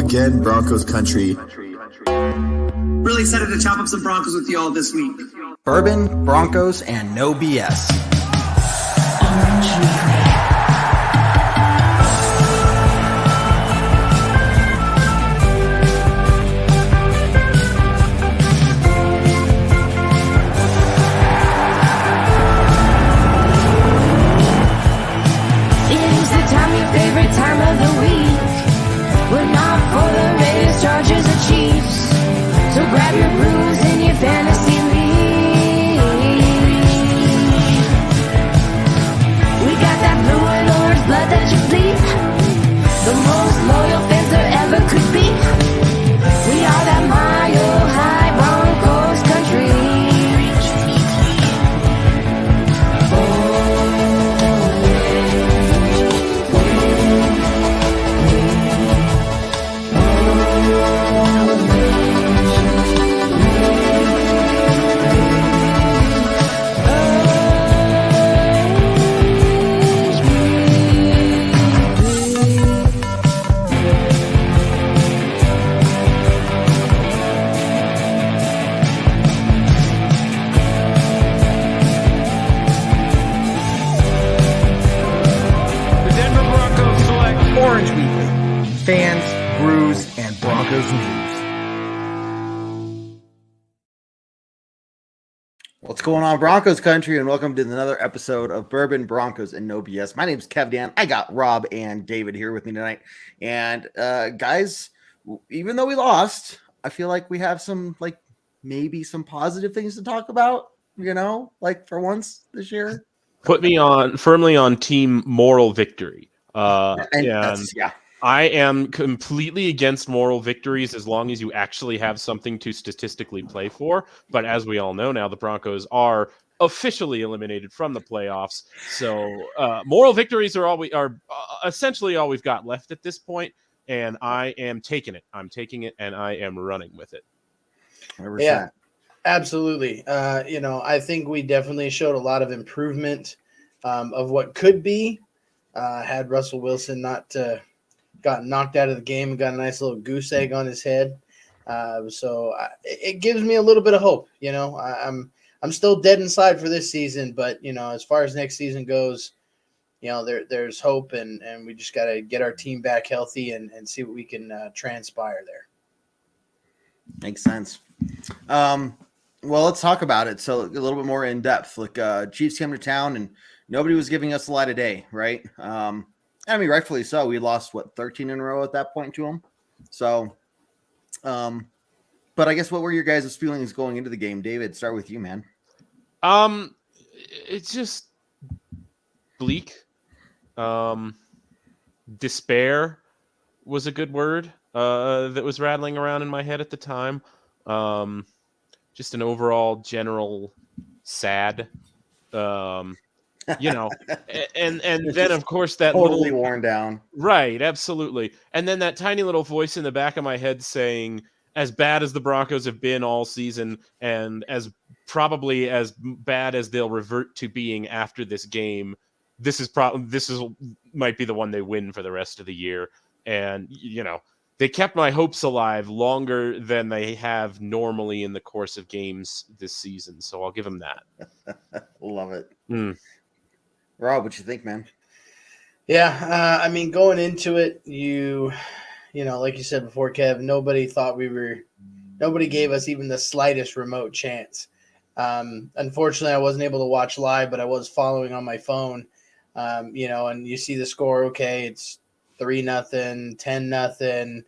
Again, Broncos country. Really excited to chop up some Broncos with you all this week. Bourbon, Broncos, and no BS. Favorite time of the week. We're not for the Raiders, Chargers, or Chiefs. So grab your brews in your fantasy league. We got that blue and orange blood that you bleed. The most loyal fans there ever could be. We are that mile high Broncos country. Orange Weekly, fans, brews, and Broncos news. What's going on, Broncos country, and welcome to another episode of Bourbon, Broncos, and no BS. My name's Kev Dan. I got Rob and David here with me tonight. And guys, even though we lost, I feel like we have some, maybe some positive things to talk about, for once this year. Put me firmly on team moral victory. And I am completely against moral victories as long as you actually have something to statistically play for. But as we all know now, the Broncos are officially eliminated from the playoffs. So moral victories are essentially all we've got left at this point. And I am taking it. I'm taking it, and I am running with it. 100%. Yeah, absolutely. I think we definitely showed a lot of improvement of what could be. Had Russell Wilson not gotten knocked out of the game and got a nice little goose egg on his head. So it gives me a little bit of hope. I'm still dead inside for this season, but, as far as next season goes, there's hope, and we just got to get our team back healthy and see what we can transpire there. Makes sense. Well, let's talk about it. So a little bit more in depth. Chiefs came to town and nobody was giving us a light of day, right? Rightfully so. We lost 13 in a row at that point to them. So, but I guess what were your guys' feelings going into the game? David, start with you, man. It's just bleak. Despair was a good word that was rattling around in my head at the time. Just an overall general sad. And then of course that totally worn down. Right, absolutely. And then that tiny little voice in the back of my head saying, as bad as the Broncos have been all season, and as probably as bad as they'll revert to being after this game, this might be the one they win for the rest of the year. And they kept my hopes alive longer than they have normally in the course of games this season. So I'll give them that. Love it. Rob, what you think, man? Yeah, going into it, like you said before, Kev, nobody gave us even the slightest remote chance. Unfortunately, I wasn't able to watch live, but I was following on my phone, and you see the score, okay, it's 3-0, 10-0,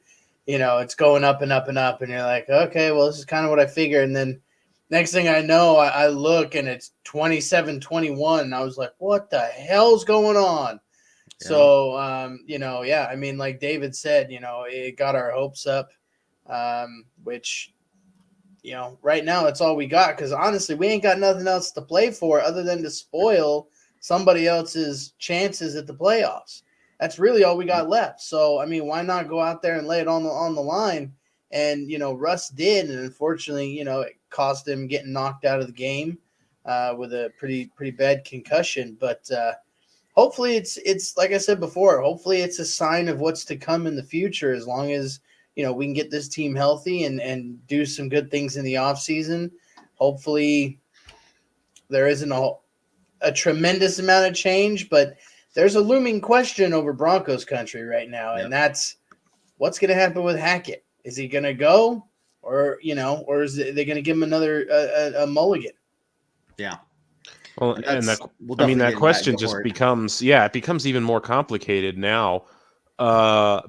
it's going up and up and up, and you're like, okay, well, this is kind of what I figured, and then next thing I know, I look and it's 27-21. And I was like, what the hell's going on? Yeah. So, like David said, it got our hopes up, which, right now that's all we got. Because honestly, we ain't got nothing else to play for other than to spoil somebody else's chances at the playoffs. That's really all we got left. So, why not go out there and lay it on the line? And, Russ did. And unfortunately, it cost him getting knocked out of the game with a pretty bad concussion. But hopefully it's like I said before, hopefully it's a sign of what's to come in the future, as long as we can get this team healthy and do some good things in the offseason. Hopefully there isn't a tremendous amount of change, but there's a looming question over Broncos country right now, and that's what's going to happen with Hackett. Is he going to go, or is they going to give him another a mulligan? Yeah. Well, that question just becomes even more complicated now,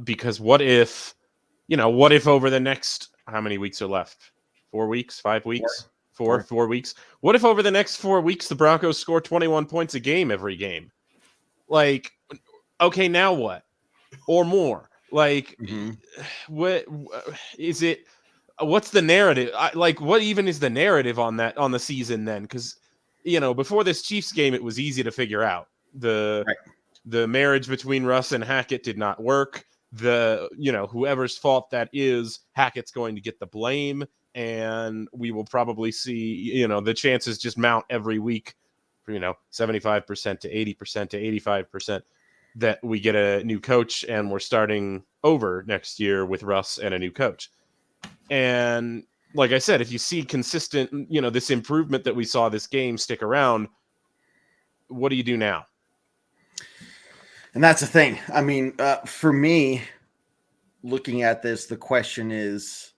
because what if over the next, how many weeks are left? 4 weeks, 5 weeks, 4 weeks. What if over the next 4 weeks the Broncos score 21 points a game every game? Like, okay, now what? Or more? Like, what is it? What's the narrative? What even is the narrative on the season then? Because before this Chiefs game, it was easy to figure out. The marriage between Russ and Hackett did not work. Whoever's fault that is, Hackett's going to get the blame, and we will probably see the chances just mount every week, 75% to 80% to 85%. That we get a new coach and we're starting over next year with Russ and a new coach. And like I said, if you see consistent, this improvement that we saw this game stick around, what do you do now? And that's the thing. I mean, for me, looking at this, the question is,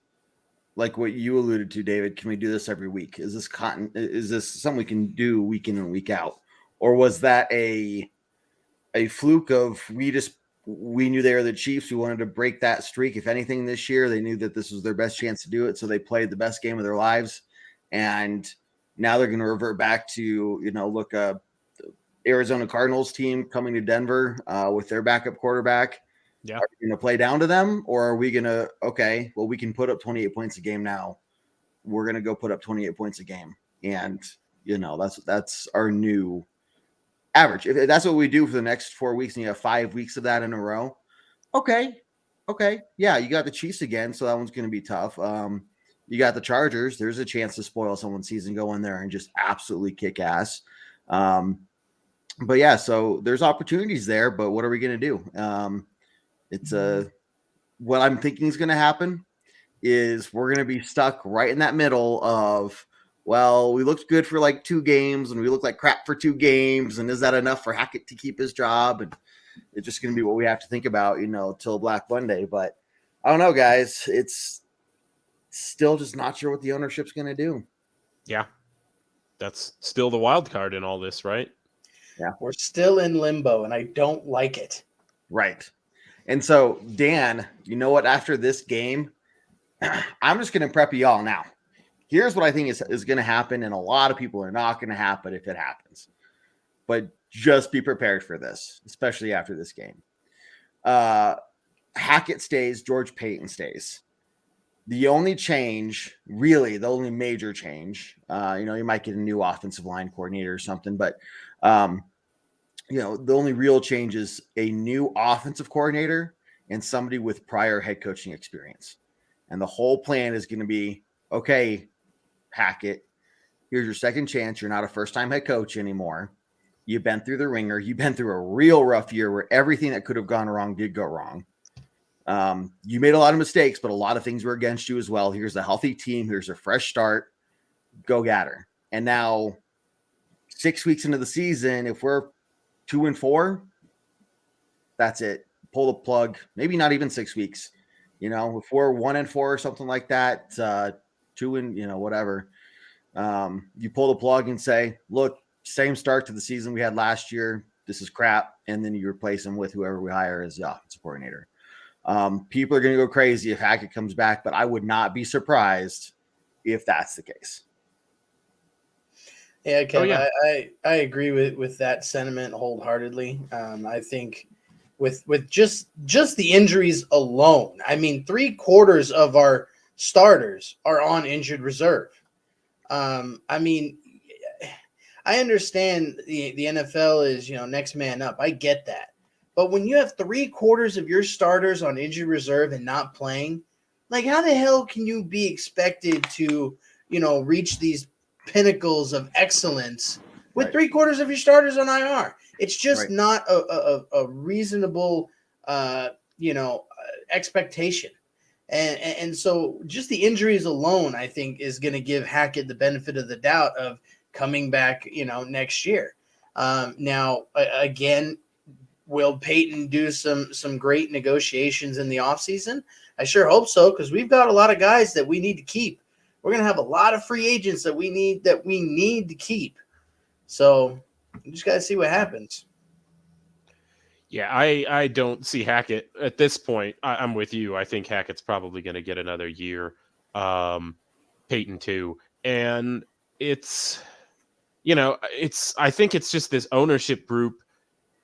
like what you alluded to, David, can we do this every week? Is this something we can do week in and week out? Or was that a fluke of we knew they were the Chiefs. We wanted to break that streak. If anything, this year, they knew that this was their best chance to do it. So they played the best game of their lives. And now they're going to revert back to, Arizona Cardinals team coming to Denver with their backup quarterback. Yeah. Are we going to play down to them, or are we going to, we can put up 28 points a game now. We're going to go put up 28 points a game. And, that's our new average. If that's what we do for the next 4 weeks and you have 5 weeks of that in a row, okay. Yeah, you got the Chiefs again, so that one's going to be tough. You got the Chargers. There's a chance to spoil someone's season, go in there and just absolutely kick ass. But yeah, so there's opportunities there, but what are we going to do? What I'm thinking is going to happen is we're going to be stuck right in that middle of, we looked good for like 2 games and we looked like crap for 2 games. And is that enough for Hackett to keep his job? And it's just going to be what we have to think about, till Black Monday. But I don't know, guys. It's still just not sure what the ownership's going to do. Yeah. That's still the wild card in all this, right? Yeah. We're still in limbo and I don't like it. Right. And so, Dan, you know what? After this game, I'm just going to prep you all now. Here's what I think is going to happen, and a lot of people are not going to happen if it happens. But just be prepared for this, especially after this game. Hackett stays, George Payton stays. The only change, really, the only major change, you might get a new offensive line coordinator or something, but, the only real change is a new offensive coordinator and somebody with prior head coaching experience. And the whole plan is going to be, okay, Hackett, here's your second chance. You're not a first-time head coach anymore. You've been through the ringer. You've been through a real rough year where everything that could have gone wrong did go wrong. You made a lot of mistakes, but a lot of things were against you as well. Here's a healthy team. Here's a fresh start. Go get her. And now 6 weeks into the season, if we're 2-4, that's it. Pull the plug. Maybe not even 6 weeks. If we're 1-4 or something like that, 2 and whatever, you pull the plug and say, look, same start to the season we had last year. This is crap. And then you replace them with whoever we hire as the offensive coordinator. People are going to go crazy if Hackett comes back, but I would not be surprised if that's the case. Yeah, Kevin, I agree with that sentiment wholeheartedly. I think with just the injuries alone, I mean, 3/4 of our starters are on injured reserve. I mean, I understand the NFL is, next man up. I get that. But when you have 3/4 of your starters on injured reserve and not playing, like, how the hell can you be expected to, reach these pinnacles of excellence with 3/4 of your starters on IR? It's just not a reasonable, expectation. And so just the injuries alone, I think, is going to give Hackett the benefit of the doubt of coming back, next year. Now, again, will Peyton do some great negotiations in the offseason? I sure hope so, because we've got a lot of guys that we need to keep. We're going to have a lot of free agents that we need to keep. So you just got to see what happens. Yeah, I don't see Hackett at this point. I'm with you. I think Hackett's probably going to get another year. Peyton too. And it's, I think it's just this ownership group.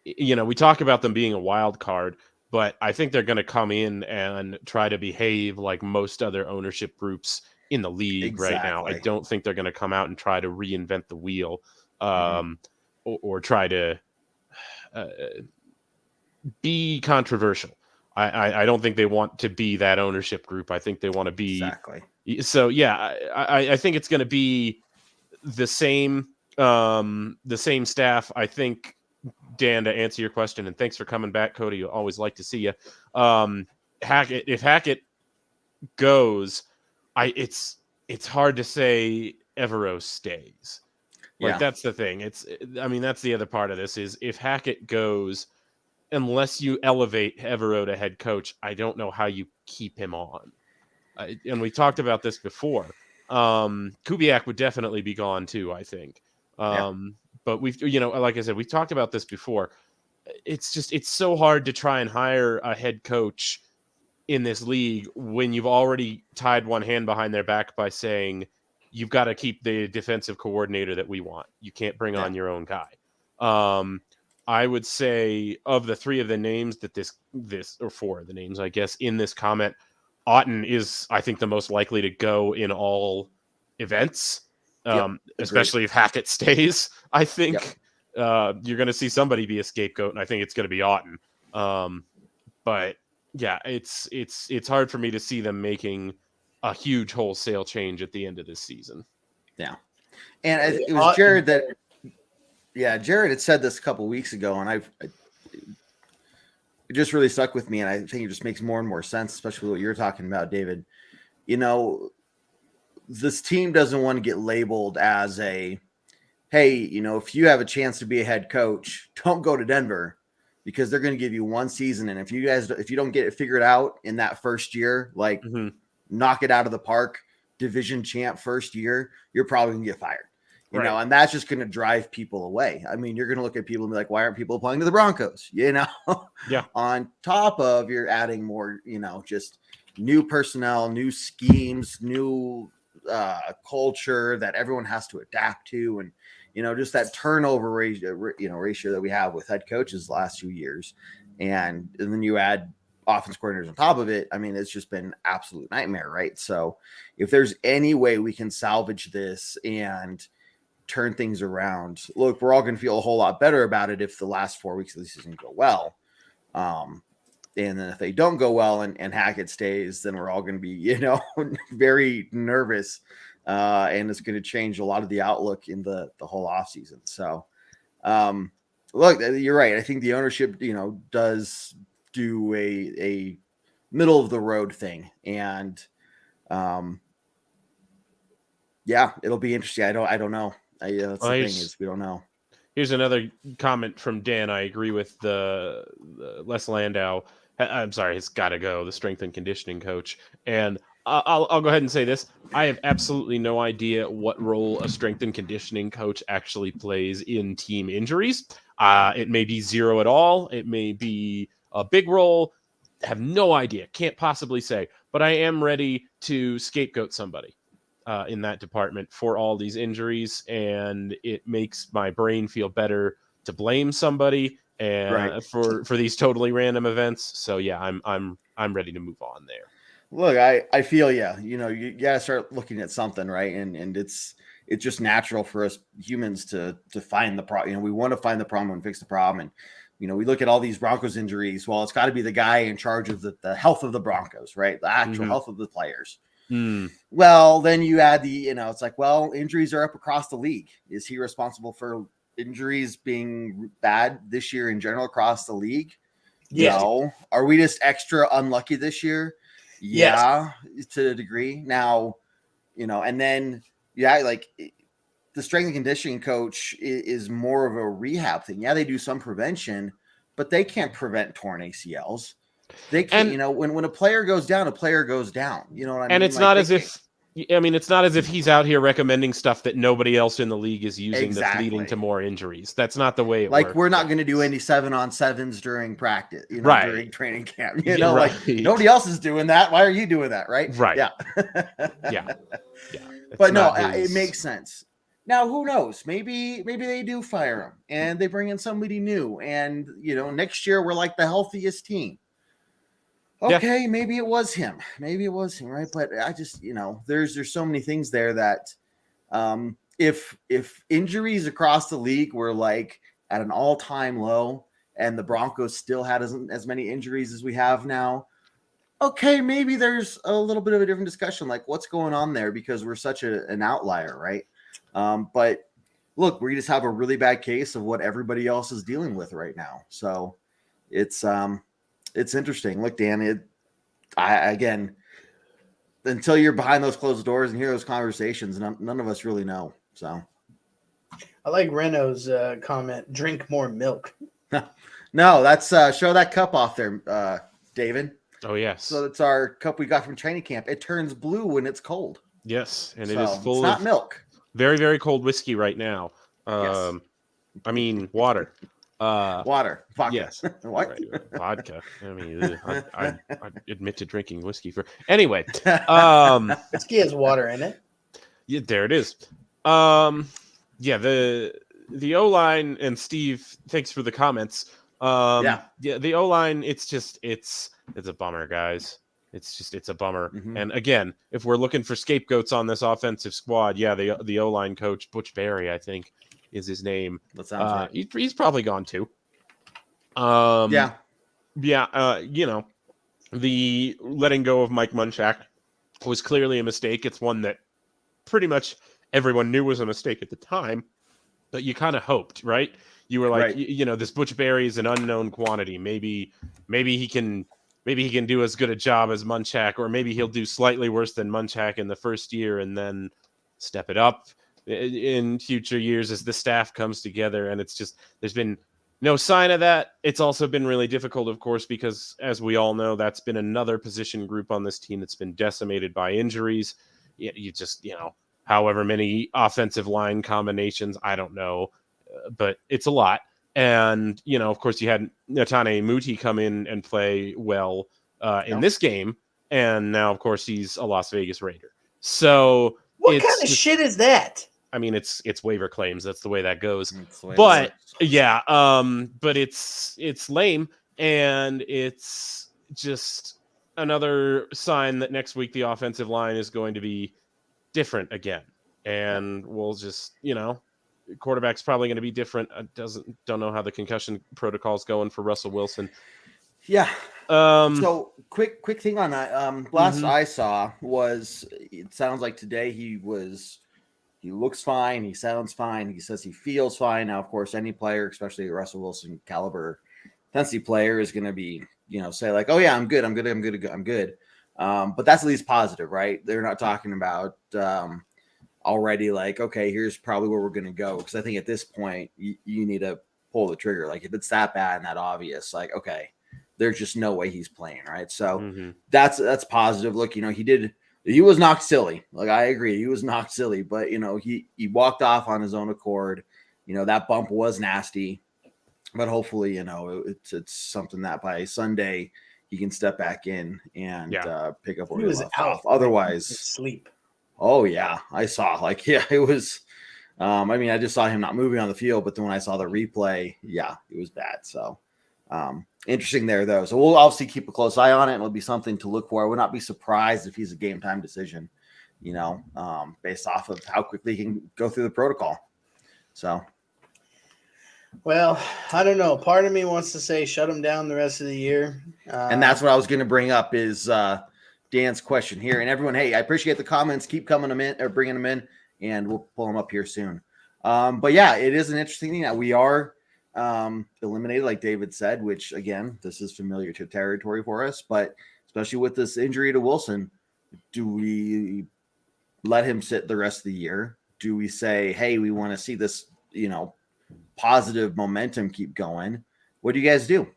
We talk about them being a wild card, but I think they're going to come in and try to behave like most other ownership groups in the league right now. I don't think they're going to come out and try to reinvent the wheel, or try to be controversial. I don't think they want to be that ownership group. I think they want to be So yeah, I think it's going to be the same staff. I think, Dan, to answer your question, and thanks for coming back, Cody. Always like to see you. Hackett, if Hackett goes, it's hard to say Evero stays. That's the thing. That's the other part of this is if Hackett goes, unless you elevate Evero to head coach, I don't know how you keep him on. And we talked about this before. Kubiak would definitely be gone too, I think. But we've, like I said, we've talked about this before. It's so hard to try and hire a head coach in this league when you've already tied one hand behind their back by saying you've got to keep the defensive coordinator that we want. You can't bring on your own guy. I would say of the three of the names that this or four of the names, I guess, in this comment, Otten is, I think, the most likely to go in all events, especially if Hackett stays. I think you're going to see somebody be a scapegoat, and I think it's going to be Otten. But yeah, it's hard for me to see them making a huge wholesale change at the end of this season. Yeah, and it was Jared that. Yeah, Jared had said this a couple of weeks ago, and it just really stuck with me, and I think it just makes more and more sense, especially what you're talking about, David. This team doesn't want to get labeled as a, hey, if you have a chance to be a head coach, don't go to Denver because they're going to give you one season, and if you don't get it figured out in that first year, knock it out of the park, division champ first year, you're probably going to get fired. And that's just going to drive people away. I mean, you're going to look at people and be like, why aren't people applying to the Broncos? Yeah. On top of you're adding more, just new personnel, new schemes, new culture that everyone has to adapt to. And, just that turnover ratio that we have with head coaches the last few years. And then you add offense coordinators on top of it. I mean, it's just been an absolute nightmare, right? So if there's any way we can salvage this and turn things around, look, we're all going to feel a whole lot better about it if the last 4 weeks of the season go well. And then if they don't go well and Hackett stays, then we're all going to be, very nervous. And it's going to change a lot of the outlook in the whole offseason. So, look, you're right. I think the ownership, does do a middle of the road thing. And, it'll be interesting. I don't know. That's the thing is we don't know. Here's another comment from Dan. I agree with the Les Landau. I'm sorry, he's got to go. The strength and conditioning coach. And I'll go ahead and say this. I have absolutely no idea what role a strength and conditioning coach actually plays in team injuries. It may be zero at all. It may be a big role. I have no idea. Can't possibly say. But I am ready to scapegoat somebody in that department for all these injuries, and it makes my brain feel better to blame somebody and for these totally random events. So yeah, I'm ready to move on there. Look, I feel you gotta start looking at something, right? And it's just natural for us humans to find the problem. We want to find the problem and fix the problem. And we look at all these Broncos injuries. Well, it's got to be the guy in charge of the health of the Broncos, right? The actual health of the players. Well, then you add it's like, well, injuries are up across the league. Is he responsible for injuries being bad this year in general across the league? Yeah. No. Are we just extra unlucky this year? Yeah, to a degree. Now, and then the strength and conditioning coach is more of a rehab thing. Yeah, they do some prevention, but they can't prevent torn ACLs. They can't, And when a player goes down, a player goes down. You know what I mean? and it's not as if it's not as if he's out here recommending stuff that nobody else in the league is using that's leading to more injuries. That's not the way it works. We're not going to do any 7-on-7s during practice, right. during training camp. Right. Nobody else is doing that. Why are you doing that? Right. Right. Yeah. Yeah. But no, it makes sense. Now, who knows? Maybe they do fire him and they bring in somebody new. And, next year we're like the healthiest team. Okay, maybe it was him. Right? But I just, there's so many things there that if injuries across the league were like at an all-time low and the Broncos still had as many injuries as we have now, okay, maybe there's a little bit of a different discussion, like what's going on there, because we're such an outlier, right? But look, we just have a really bad case of what everybody else is dealing with right now. So it's interesting. Look, Dan, again, until you're behind those closed doors and hear those conversations, none of us really know. So I like Renault's comment, drink more milk. No, that's show that cup off there, David. Oh, yes. So that's our cup we got from training camp. It turns blue when it's cold. Yes, and it is full it's not milk. Very, very cold whiskey right now. Yes. I mean, water. Water. Vodka. Yes. What? Right, vodka. I mean, I admit to drinking whiskey for... Anyway. Whiskey has water in it. Yeah, there it is. Yeah, the O-line, and Steve, thanks for the comments. Yeah, the O-line, it's a bummer, guys. It's a bummer. Mm-hmm. And again, if we're looking for scapegoats on this offensive squad, the O-line coach, Butch Barry, I think is his name. That sounds right. He's probably gone too. The letting go of Mike Munchak was clearly a mistake. It's one that pretty much everyone knew was a mistake at the time, but you kind of hoped, right? You were like, right. This Butch Barry is an unknown quantity. Maybe he can do as good a job as Munchak, or maybe he'll do slightly worse than Munchak in the first year and then step it up in future years as the staff comes together. And it's just, there's been no sign of that. It's also been really difficult, of course, because as we all know, that's been another position group on this team that's been decimated by injuries. You just, however many offensive line combinations, I don't know, but it's a lot. And, of course, you had Netane Muti come in and play well in this game. And now, of course, he's a Las Vegas Raider. So what kind of shit is that? I mean, it's waiver claims. That's the way that goes. But but it's lame. And it's just another sign that next week the offensive line is going to be different again. And we'll just, quarterback's probably going to be different. Don't know how the concussion protocol is going for Russell Wilson. Yeah. So quick thing on that. Last I saw was, it sounds like today he looks fine. He sounds fine. He says he feels fine. Now, of course, any player, especially a Russell Wilson caliber Tennessee player, is going to be, say like, oh yeah, I'm good. But that's at least positive, right? They're not talking about, already like, okay, here's probably where we're going to go. Because I think at this point, you need to pull the trigger. Like if it's that bad and that obvious, like, okay, there's just no way he's playing, right? So that's positive. Look, he was knocked silly. Like I agree, he was knocked silly, but he walked off on his own accord. That bump was nasty, but hopefully, it's something that by Sunday he can step back in and pick up where he was off. Otherwise, sleep. Oh yeah, I saw it was. I just saw him not moving on the field, but then when I saw the replay, it was bad. So interesting there though. So we'll obviously keep a close eye on it. It'll be something to look for. I would not be surprised if he's a game time decision, based off of how quickly he can go through the protocol. So. Well, I don't know. Part of me wants to say shut him down the rest of the year. And that's what I was going to bring up is Dan's question here. And everyone, hey, I appreciate the comments. Keep coming them in or bringing them in, and we'll pull them up here soon. But yeah, it is an interesting thing that we are eliminated, like David said, which again, this is familiar to territory for us, but especially with this injury to Wilson. Do we let him sit the rest of the year? Do we say, hey, we want to see this, positive momentum keep going? What do you guys do?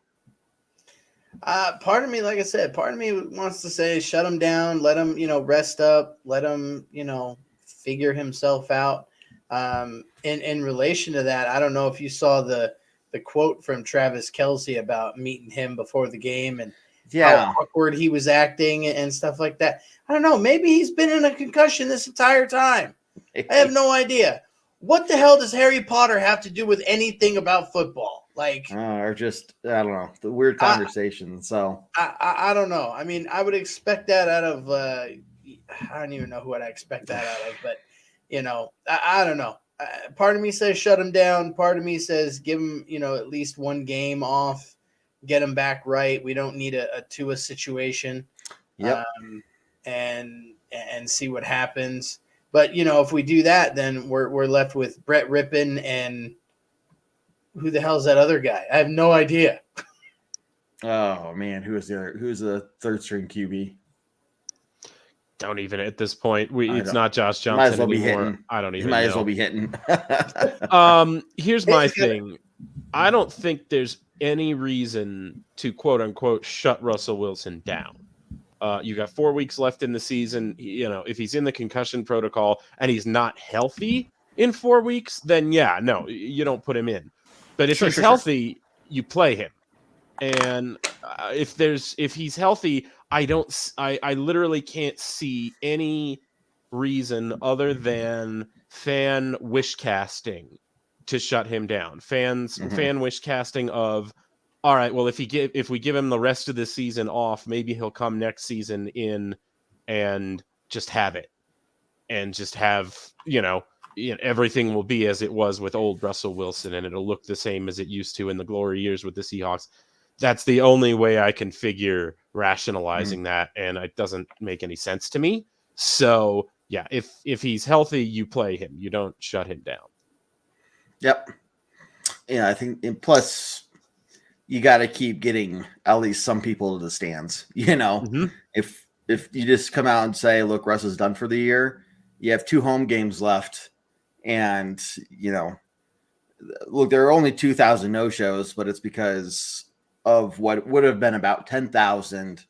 Part of me, like I said, part of me wants to say shut him down, let him, rest up, let him, figure himself out. In relation to that, I don't know if you saw the quote from Travis Kelce about meeting him before the game and how awkward he was acting and stuff like that. I don't know. Maybe he's been in a concussion this entire time. I have no idea. What the hell does Harry Potter have to do with anything about football? Or just, I don't know, the weird conversation. I don't know. I mean, I would expect that out of, I don't even know who I'd expect that out of, but, I don't know. Part of me says shut him down. Part of me says give him, at least one game off, get him back right. We don't need a Tua situation. Yep. And see what happens. But, if we do that, then we're left with Brett Rippon and who the hell's that other guy? I have no idea. Oh, man. Who's the third string QB? Don't even at this point. It's not Josh Johnson anymore. I don't even know. Might as well be hitting. Here's my thing. I don't think there's any reason to quote unquote shut Russell Wilson down. You got 4 weeks left in the season. If he's in the concussion protocol and he's not healthy in 4 weeks, then you don't put him in. But if he's healthy, you play him. And if he's healthy, I literally can't see any reason other than fan wish casting to shut him down. Fan wish casting of, all right, well, if we give him the rest of the season off, maybe he'll come next season in and just have it, and just have everything will be as it was with old Russell Wilson, and it'll look the same as it used to in the glory years with the Seahawks. That's the only way I can figure rationalizing that, and it doesn't make any sense to me. So yeah, if he's healthy, you play him. You don't shut him down. Yep. Yeah, I think, and plus you got to keep getting at least some people to the stands. If you just come out and say, look, Russ is done for the year, you have 2 home games left, and look, there are only 2,000 no-shows, but it's because of what would have been about 10,000,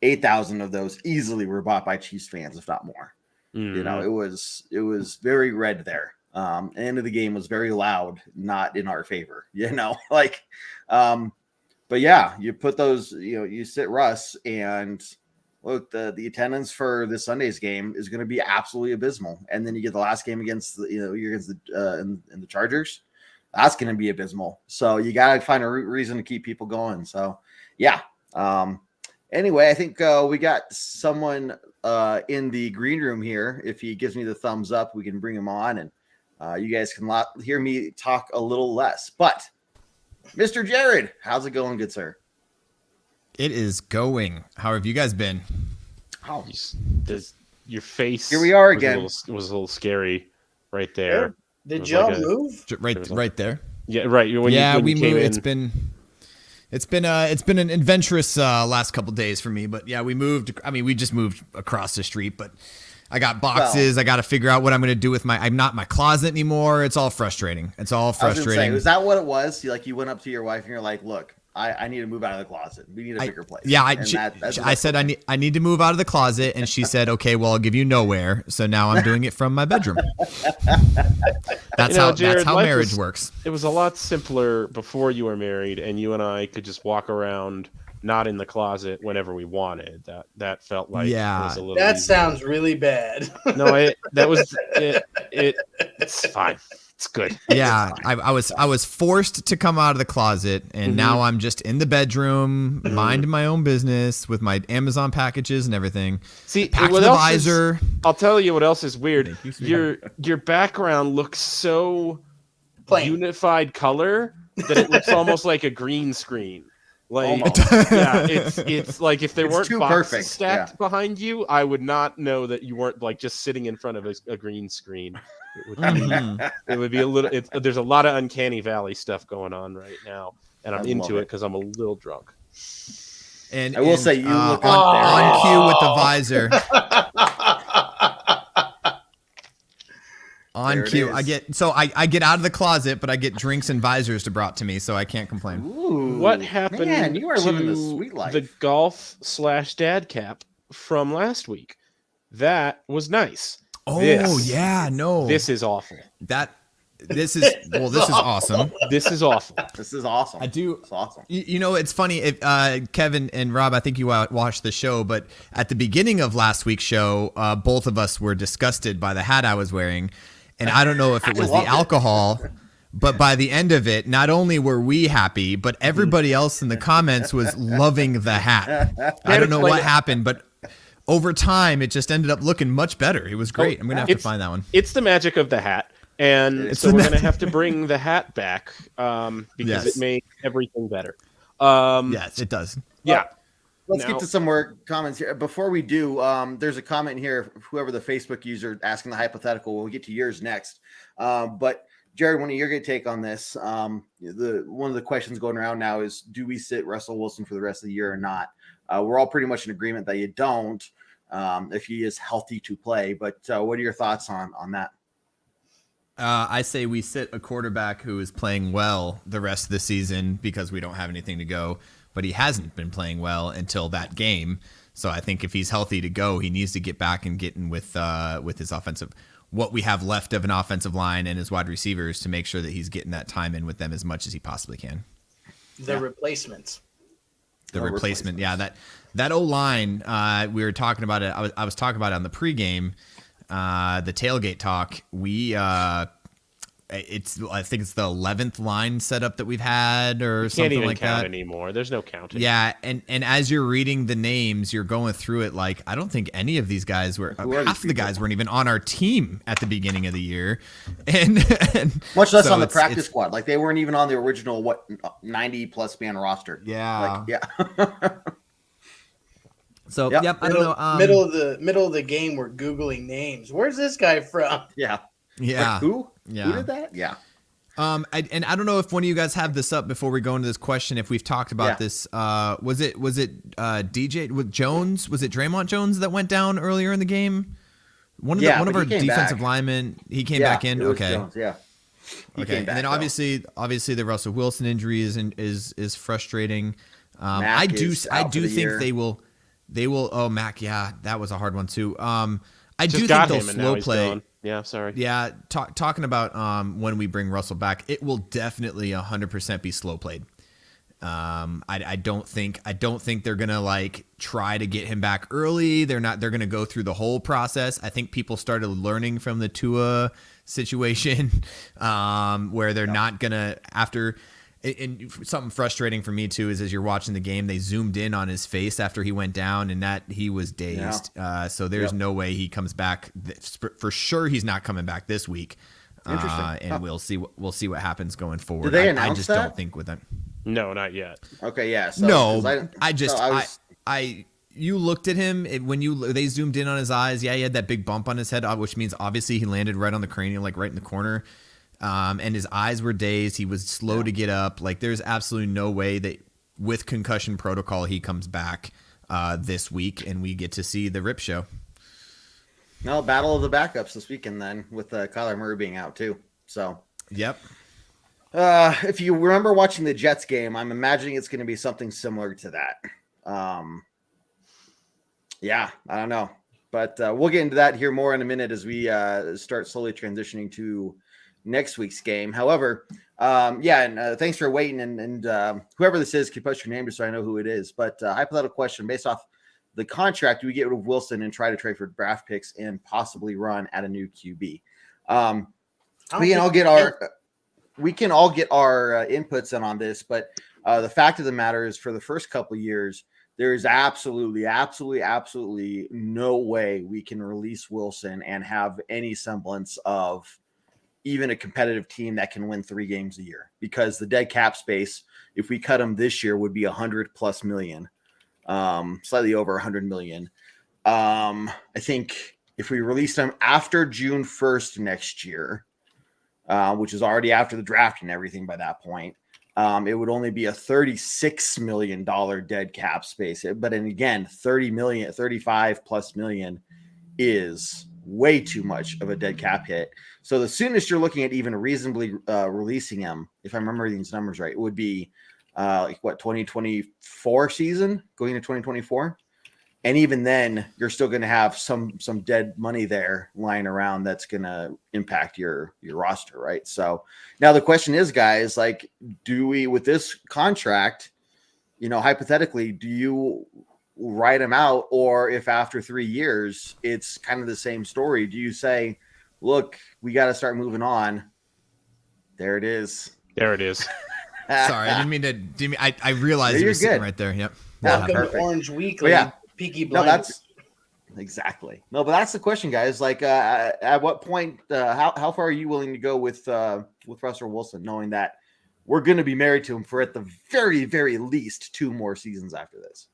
8,000 of those easily were bought by Chiefs fans, if not more. It was very red there. The end of the game was very loud, not in our favor, but yeah, you put those, you sit Russ, and look, the attendance for this Sunday's game is going to be absolutely abysmal. And then you get the last game against the Chargers. That's going to be abysmal. So you got to find a reason to keep people going. So yeah. Anyway, I think we got someone in the green room here. If he gives me the thumbs up, we can bring him on, and you guys can hear me talk a little less. But Mr. Jared, how's it going, good sir? It is going. How have you guys been? Oh, your face. Here we are again. Was a little scary right there. Did y'all move? Right there. Yeah, right. When we moved. It's been an adventurous last couple days for me, but yeah, we moved. I mean, we just moved across the street, but I got boxes. I got to figure out what I'm going to do with I'm not in my closet anymore. It's all frustrating. It's all frustrating. Was that what it was? You went up to your wife and you're like, look, I need to move out of the closet. We need a bigger place. Yeah, I said I need to move out of the closet, and she said, okay, well, I'll give you nowhere. So now I'm doing it from my bedroom. That's Jared, how marriage works. It was a lot simpler before you were married, and you and I could just walk around not in the closet whenever we wanted. That felt like it was a little that easier. Sounds really bad. No, it's fine. It's good. Yeah, I was forced to come out of the closet, and now I'm just in the bedroom, minding my own business with my Amazon packages and everything. See, packed the visor. I'll tell you what else is weird. Your background looks so unified color that it looks almost like a green screen. It's like if there weren't boxes stacked behind you, I would not know that you weren't just sitting in front of a green screen. It would be a little. There's a lot of uncanny valley stuff going on right now, and I'm into it because I'm a little drunk. And I will say you look on, up there. on cue with the visor. On There it cue. is. I get out of the closet, but I get drinks and visors brought to me, so I can't complain. Ooh, What happened Man, you are living the to sweet life. the golf/dad cap from last week? That was nice. Oh This is awful. This is awesome. This is awful. This is awesome. It's awesome. You know, it's funny. If Kevin and Rob, I think you watched the show, but at the beginning of last week's show, both of us were disgusted by the hat I was wearing, and I don't know if it was the alcohol. But by the end of it, not only were we happy, but everybody else in the comments was loving the hat. I don't know what happened, but over time, it just ended up looking much better. It was great. I'm going to have to find that one. It's the magic of the hat. And so we're going to have to bring the hat back because it made everything better. Yes, it does. Yeah. Let's get to some more comments here. Before we do, there's a comment here, whoever the Facebook user asking the hypothetical. We'll get to yours next. But Jared, when you're going to take on this, one of the questions going around now is, do we sit Russell Wilson for the rest of the year or not? We're all pretty much in agreement that you don't if he is healthy to play. But what are your thoughts on that? I say we sit a quarterback who is playing well the rest of the season because we don't have anything to go, but he hasn't been playing well until that game. So I think if he's healthy to go, he needs to get back and get in with his offensive, what we have left of an offensive line and his wide receivers to make sure that he's getting that time in with them as much as he possibly can. The replacements. The replacement. Yeah. That O-line, we were talking about it. I was talking about it on the pregame. The tailgate talk, I think it's the 11th line setup that we've had or something like that. Can't even count anymore. There's no counting. Yeah, and as you're reading the names, you're going through it like, I don't think any of these guys were, half the guys weren't even on our team at the beginning of the year. And much less on the practice squad. Like they weren't even on the original, 90 plus man roster. Yeah. Like, yeah. So, I don't know. Middle of the game, we're Googling names. Where's this guy from? Yeah. Yeah. Like, who? Yeah. Who did that? Yeah. And I don't know if one of you guys have this up before we go into this question. If we've talked about this, was it DJ with Jones? Was it Draymond Jones that went down earlier in the game? One of our defensive linemen. He came back in. Okay. Jones, yeah. Okay. And then obviously the Russell Wilson injury is frustrating. I do think they will. Oh, Mac. Yeah, that was a hard one too. I do think they'll slow play. Yeah, sorry. Yeah, talking about when we bring Russell back, it will definitely 100% be slow played. I don't think they're gonna try to get him back early. They're gonna go through the whole process. I think people started learning from the Tua situation, where they're not gonna after. And something frustrating for me too is as you're watching the game, they zoomed in on his face after he went down, and that he was dazed. Yeah. So there's no way he comes back. For sure, he's not coming back this week. Interesting. And we'll see what happens going forward. Did they announce I just that? don't think with that. No, not yet. Okay, yeah. So, no, you looked at him when they zoomed in on his eyes. Yeah, he had that big bump on his head, which means obviously he landed right on the cranium, right in the corner. And his eyes were dazed. He was slow to get up. There's absolutely no way that with concussion protocol, he comes back this week and we get to see the rip show. No, battle of the backups this weekend then with Kyler Murray being out too. So, yep. If you remember watching the Jets game, I'm imagining it's going to be something similar to that. Yeah, I don't know, but we'll get into that here more in a minute as we start slowly transitioning to next week's game. However, and thanks for waiting. And whoever this is, can post your name just so I know who it is. But hypothetical question based off the contract, do we get rid of Wilson and try to trade for draft picks and possibly run at a new QB? We can all get our inputs in on this, but the fact of the matter is, for the first couple of years, there is absolutely no way we can release Wilson and have any semblance of even a competitive team that can win 3 games a year, because the dead cap space, if we cut him this year, would be $100+ million, slightly over $100 million. I think if we released him after June 1st next year, which is already after the draft and everything by that point, it would only be a $36 million dead cap space. But then again, 35 plus million is way too much of a dead cap hit. So the soonest you're looking at even reasonably releasing him, if I remember these numbers right, it would be 2024 season going into 2024. And even then, you're still going to have some dead money there lying around that's going to impact your roster, right? So now the question is, guys, like, do we, with this contract, hypothetically, do you write him out, or if after 3 years it's kind of the same story, do you say, look, we got to start moving on? There it is. Sorry, I didn't mean to. I realized it was sitting right there. Yep. Welcome perfect. to Orange Weekly. Yeah. Peaky No, Blinders. that's exactly. No, but that's the question, guys. Like, at what point, how far are you willing to go with Russell Wilson, knowing that we're going to be married to him for at the very, very least 2 more seasons after this?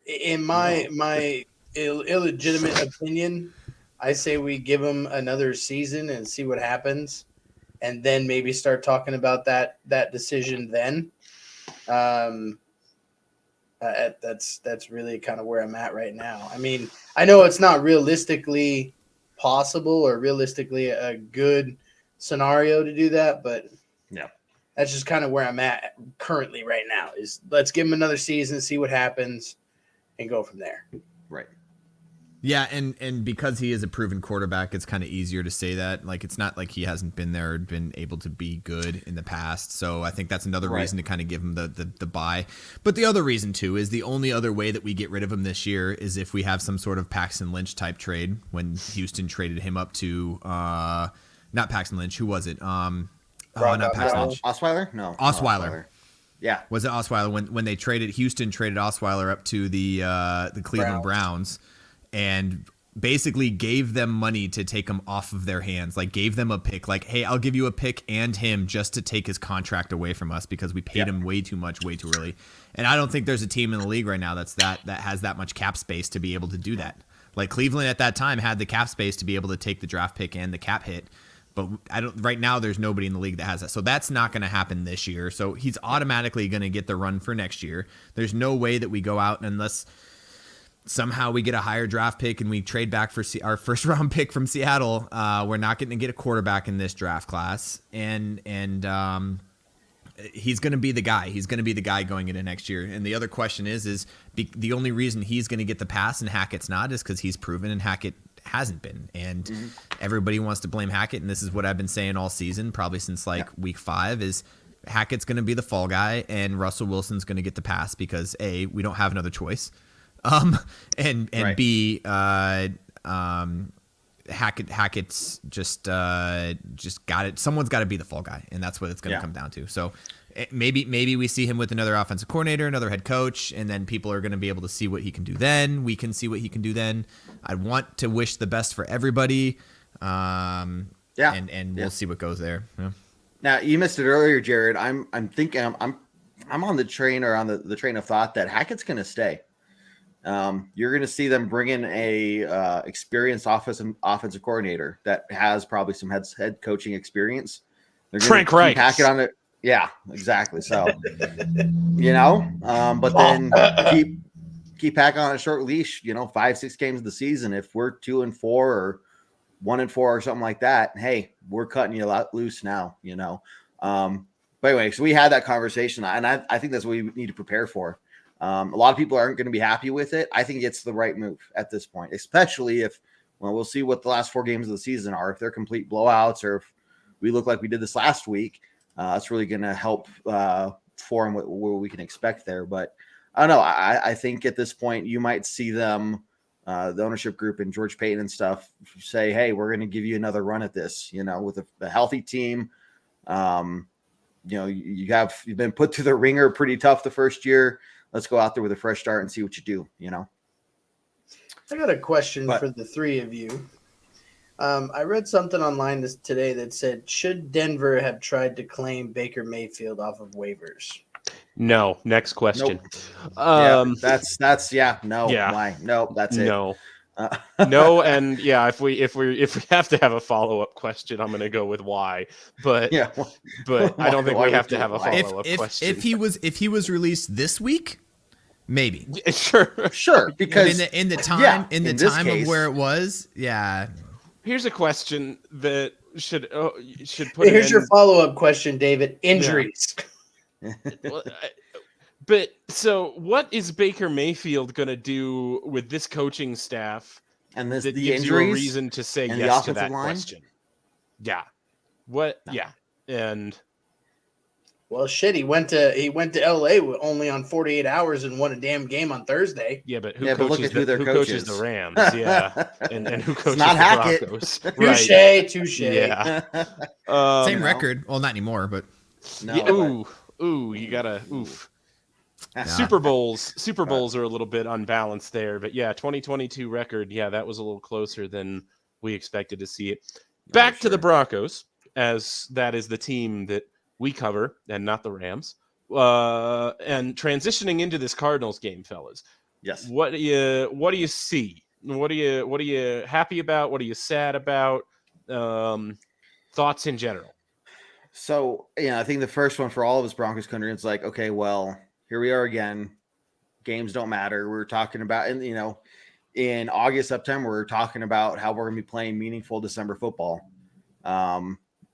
In my illegitimate opinion, I say we give him another season and see what happens, and then maybe start talking about that decision then. That's really kind of where I'm at right now. I mean, I know it's not realistically possible or realistically a good scenario to do that, but yeah, that's just kind of where I'm at currently right now. Is let's give him another season, see what happens, and go from there. Right. Yeah, and because he is a proven quarterback, it's kind of easier to say that. Like, it's not like he hasn't been there or been able to be good in the past. So I think that's another reason to kind of give him the buy. But the other reason, too, is the only other way that we get rid of him this year is if we have some sort of Paxton Lynch type trade, when Houston traded him up to not Paxton Lynch. Who was it? Not Paxton Lynch. Osweiler? No. Osweiler. Yeah. Was it Osweiler when they traded? Houston traded Osweiler up to the Cleveland Browns. And basically gave them money to take him off of their hands, like gave them a pick, like, hey, I'll give you a pick and him just to take his contract away from us because we paid him way too much, way too early. And I don't think there's a team in the league right now that has that much cap space to be able to do that. Like Cleveland at that time had the cap space to be able to take the draft pick and the cap hit. But right now there's nobody in the league that has that. So that's not going to happen this year. So he's automatically going to get the run for next year. There's no way that we go out unless somehow we get a higher draft pick and we trade back for our first round pick from Seattle. We're not going to get a quarterback in this draft class, and he's going to be the guy. He's going to be the guy going into next year. And the other question is the only reason he's going to get the pass and Hackett's not is because he's proven and Hackett hasn't been. And everybody wants to blame Hackett, and this is what I've been saying all season, probably since week 5, is Hackett's going to be the fall guy and Russell Wilson's going to get the pass because A, we don't have another choice. And B, Hackett's just got it. Someone's got to be the fall guy, and that's what it's going to come down to. So maybe we see him with another offensive coordinator, another head coach, and then people are going to be able to see what he can do then. We can see what he can do then. I want to wish the best for everybody. And we'll see what goes there. Yeah. Now you missed it earlier, Jared. I'm thinking I'm on the train or on the train of thought that Hackett's going to stay. You're going to see them bring in a experienced offensive coordinator that has probably some head coaching experience. They're Frank Reich. Hackett on it. Yeah, exactly. So, but then keep Hackett on a short leash, 5-6 games of the season. If we're 2-4 or 1-4 or something like that, hey, we're cutting you loose now, But anyway, so we had that conversation, and I think that's what we need to prepare for. A lot of people aren't going to be happy with it. I think it's the right move at this point, especially if, we'll see what the last 4 games of the season are. If they're complete blowouts or if we look like we did this last week, it's really going to help form what we can expect there. But I don't know. I think at this point you might see them, the ownership group and George Payton and stuff, say, hey, we're going to give you another run at this, with a healthy team. You've been put through the ringer pretty tough the first year. Let's go out there with a fresh start and see what you do, I got a question for the 3 of you. I read something online today that said, should Denver have tried to claim Baker Mayfield off of waivers? No. Next question. Nope. No. Yeah. Why? Nope. That's it. No. No, and yeah, if we have to have a follow-up question, I'm going to go with why. But Yeah, but I don't think why we have would to you have a lie? follow-up If question. if he was released this week, maybe. Sure. Sure, But because in the time yeah, in the in this time case- of where it was, yeah. Here's a question that should put Here's an your end- follow-up question, David. Injuries. Well, but so what is Baker Mayfield going to do with this coaching staff and that the gives you a injuries reason to say and the yes to offensive that line? question? Yeah. What? No. Yeah. And Well, shit, he went to LA only on 48 hours and won a damn game on Thursday. yeah, but who Yeah, but look coaches at who their who coach coaches is. the Rams? Yeah, and who coaches not the Hackett. Broncos? Touche. Yeah. Same know. record. Well, not anymore, but No, Yeah, but- ooh, you gotta oof. Yeah. Super Bowls are a little bit unbalanced there, but yeah, 2022 record, yeah, that was a little closer than we expected to see it. Back to the sure. Broncos, as that is the team that we cover and not the Rams. And transitioning into this Cardinals game, fellas, Yes. what do you see? What are you happy about? What are you sad about? Thoughts in general. So, I think the first one for all of us Broncos country, it's like, okay, well, here we are again. Games don't matter. We're talking about, and in August, September, we're talking about how we're going to be playing meaningful December football.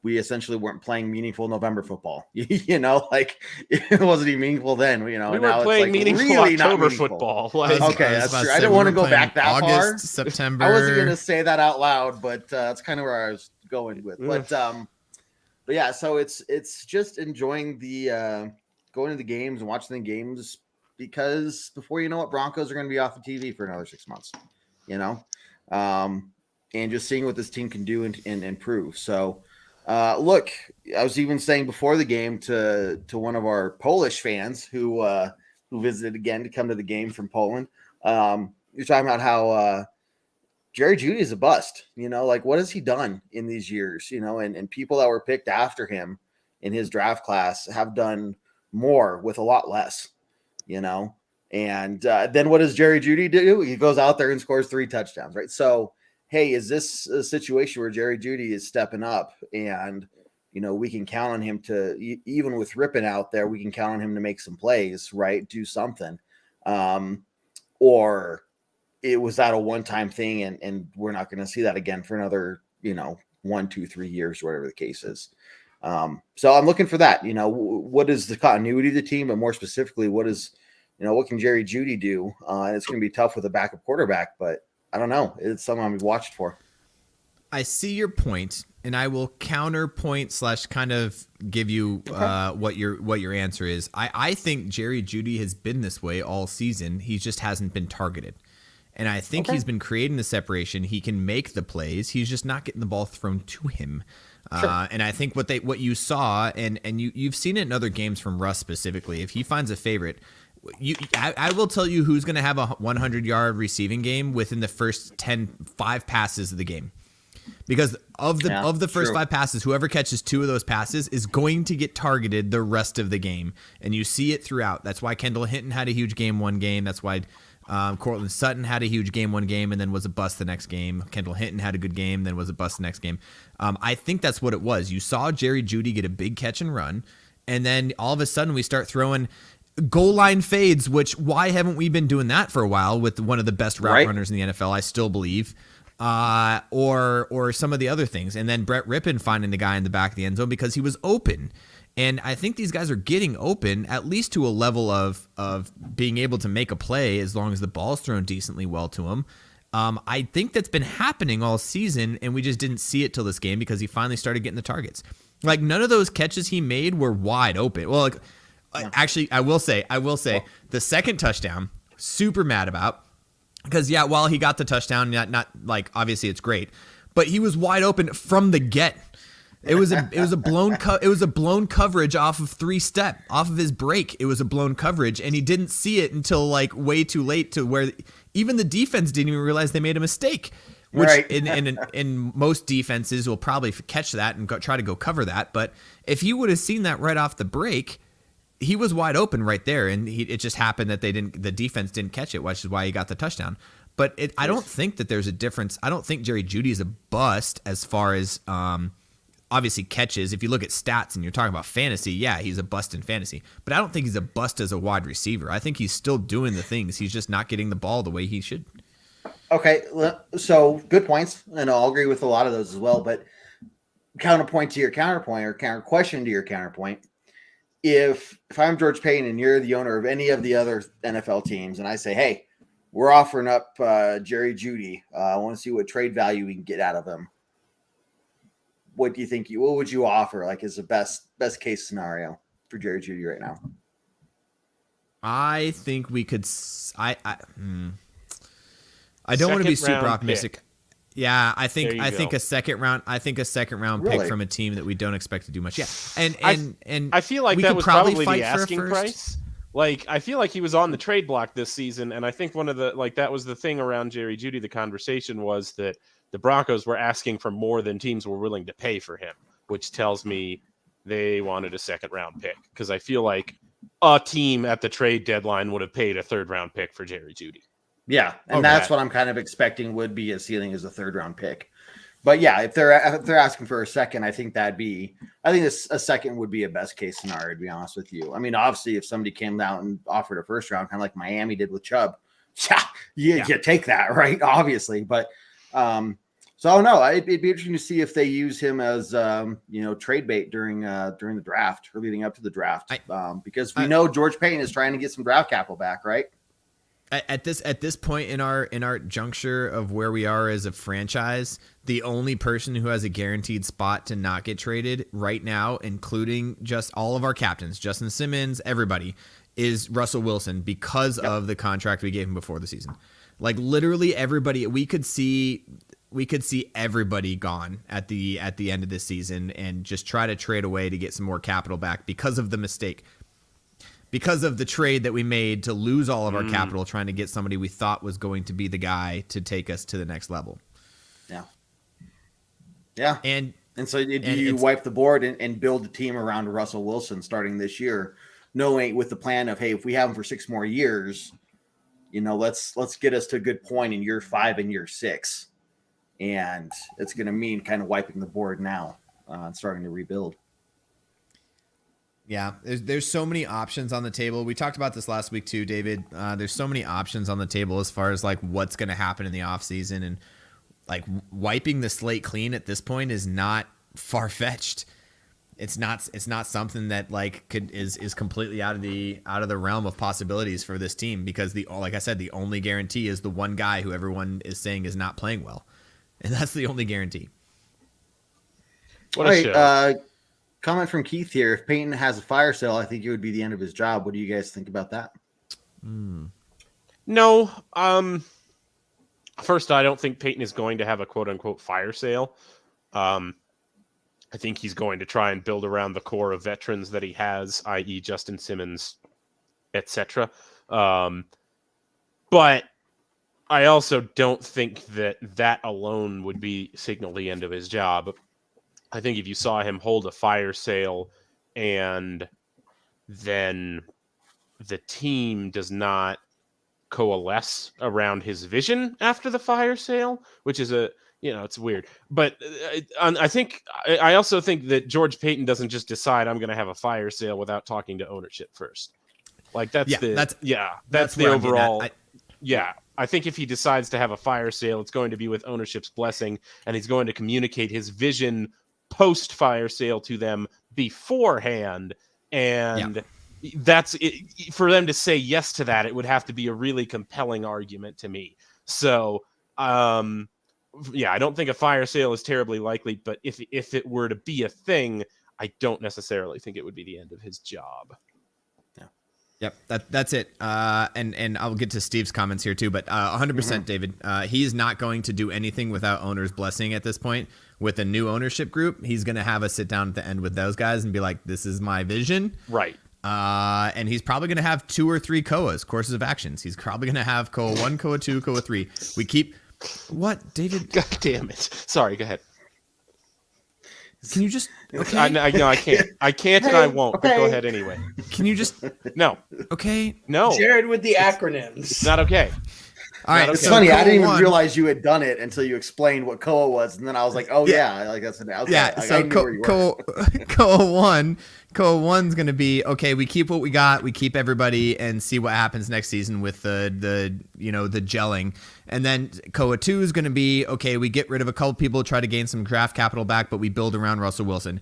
We essentially weren't playing meaningful November football. Like it wasn't even meaningful then. We now were it's playing like meaningful really not October meaningful. football. Okay, was that's about true. to I say, didn't we want to were go playing back that far. August, September. I wasn't gonna say that out loud, but that's kind of where I was going with. But yeah, so it's just enjoying the going to the games and watching the games, because before you know it, Broncos are going to be off the TV for another 6 months. And just seeing what this team can do and improve. So, look, I was even saying before the game to one of our Polish fans who visited again to come to the game from Poland. You're talking about how Jerry Jeudy is a bust. Like, what has he done in these years? And people that were picked after him in his draft class have done more with a lot less. And then what does Jerry Jeudy do? He goes out there and scores 3 touchdowns, right? So, hey, is this a situation where Jerry Jeudy is stepping up and, we can count on him to, even with Rippon out there, we can count on him to make some plays, right? Do something. Or it was that a one-time thing and we're not going to see that again for another, 1, 2, 3 years, whatever the case is. So I'm looking for that. What is the continuity of the team, but more specifically, what can Jerry Jeudy do? And it's going to be tough with a backup quarterback, but I don't know. It's something I'm watched for. I see your point, and I will counterpoint / kind of give you what your answer is. I think Jerry Jeudy has been this way all season. He just hasn't been targeted. And I think he's been creating the separation. He can make the plays. He's just not getting the ball thrown to him. Sure. And I think what you saw, and you've seen it in other games from Russ specifically, if he finds a favorite, I will tell you who's going to have a 100-yard receiving game within the first 5 passes of the game. Because of the first 5 passes, whoever catches 2 of those passes is going to get targeted the rest of the game. And you see it throughout. That's why Kendall Hinton had a huge game one game. That's why Cortland Sutton had a huge game one game and then was a bust the next game. Kendall Hinton had a good game, then was a bust the next game. I think that's what it was. You saw Jerry Jeudy get a big catch and run, and then all of a sudden we start throwing goal line fades, which why haven't we been doing that for a while with one of the best route runners in the NFL, I still believe, or some of the other things. And then Brett Rippon finding the guy in the back of the end zone because he was open. And I think these guys are getting open at least to a level of being able to make a play as long as the ball's thrown decently well to them. I think that's been happening all season, and we just didn't see it till this game because he finally started getting the targets. Like, none of those catches he made were wide open. Well, actually, I will say the second touchdown, super mad about, because while he got the touchdown, not like obviously it's great, but he was wide open from the get. It was a blown coverage off of 3-step, off of his break. It was a blown coverage, and he didn't see it until like way too late, to where even the defense didn't even realize they made a mistake. Which in most defenses will probably catch that and try to go cover that. But if he would have seen that right off the break, he was wide open right there, and it just happened that the defense didn't catch it, which is why he got the touchdown. but I don't think that there's a difference. I don't think Jerry Jeudy is a bust as far as obviously catches. If you look at stats and you're talking about fantasy, yeah, he's a bust in fantasy. But I don't think he's a bust as a wide receiver. I think he's still doing the things. He's just not getting the ball the way he should. Okay, so good points, and I'll agree with a lot of those as well. But counterpoint to your counterpoint, or counter question to your counterpoint, if I'm George Payton and you're the owner of any of the other NFL teams, and I say, hey, we're offering up Jerry Jeudy, I want to see what trade value we can get out of him. What do you think? What would you offer? Like, is the best case scenario for Jerry Jeudy right now? I think we could. I don't want to be super optimistic. Pick. Yeah, I think go. a second round. I think a second round Really? pick from a team that we don't expect to do much. Yeah, and I feel like we that could was probably probably fight the for a asking first. price. Like, I feel like he was on the trade block this season, and I think one of the that was the thing around Jerry Jeudy. The conversation was that the Broncos were asking for more than teams were willing to pay for him, which tells me they wanted a second round pick, because I feel like a team at the trade deadline would have paid a third round pick for Jerry Jeudy. Yeah, and Okay. that's what I'm kind of expecting would be a ceiling as a third round pick. But yeah, if they're asking for a second, I think a second would be a best case scenario, to be honest with you. I mean, obviously, if somebody came down and offered a first round, kind of like Miami did with Chubb, you take that, right? Obviously, but so no, it'd be interesting to see if they use him as trade bait during the draft or leading up to the draft, because we know George Payton is trying to get some draft capital back, right? At this point in our juncture of where we are as a franchise, the only person who has a guaranteed spot to not get traded right now, including just all of our captains, Justin Simmons, everybody, is Russell Wilson, because of the contract we gave him before the season. Like, literally everybody, we could see everybody gone at the end of this season and just try to trade away to get some more capital back because of the mistake. Because of the trade that we made to lose all of our capital trying to get somebody we thought was going to be the guy to take us to the next level. Yeah. Yeah. And so do you wipe the board and build a team around Russell Wilson starting this year, knowing with the plan of, hey, if we have him for 6 more years, let's get us to a good point in year 5 and year 6. And it's going to mean kind of wiping the board now and starting to rebuild. Yeah, there's so many options on the table. We talked about this last week too, David. There's so many options on the table as far as like what's going to happen in the offseason, and like wiping the slate clean at this point is not far-fetched. It's not something that like is completely out of the realm of possibilities for this team, because like I said, the only guarantee is the one guy who everyone is saying is not playing well, and that's the only guarantee. What a show. Comment from Keith here. If Payton has a fire sale, I think it would be the end of his job. What do you guys think about that? No. First, I don't think Payton is going to have a quote-unquote fire sale. I think he's going to try and build around the core of veterans that he has, i.e. Justin Simmons, etc. But I also don't think that alone would signal the end of his job. I think if you saw him hold a fire sale and then the team does not coalesce around his vision after the fire sale, which is it's weird. But I also think that George Payton doesn't just decide I'm going to have a fire sale without talking to ownership first. Like that's the overall. I think if he decides to have a fire sale, it's going to be with ownership's blessing, and he's going to communicate his vision post fire sale to them beforehand, and that's it. For them to say yes to that, it would have to be a really compelling argument to me. So I don't think a fire sale is terribly likely, but if it were to be a thing, I don't necessarily think it would be the end of his job. Yep, that's it. And I'll get to Steve's comments here too, but 100%, David. He is not going to do anything without owner's blessing at this point. With a new ownership group, he's going to have a sit down at the end with those guys and be like, "This is my vision." Right. And he's probably going to have 2 or 3 COAs, courses of actions. He's probably going to have COA 1, COA 2, COA 3. We keep what, David? God damn it! Sorry, go ahead. Can you just? Okay. I can't. I can't, and I won't. But go ahead anyway. Can you just? No. Okay. No. Jared with the acronyms. It's not okay. All right, It's so funny. I Koa didn't even won. realize you had done it until you explained what Koa was, and then I was like, "Oh yeah, like that's an okay. Yeah, Like, so I knew where you were. Koa one's gonna be okay. We keep what we got. We keep everybody and see what happens next season with the gelling. And then Koa 2 is gonna be okay. We get rid of a couple people, try to gain some draft capital back, but we build around Russell Wilson.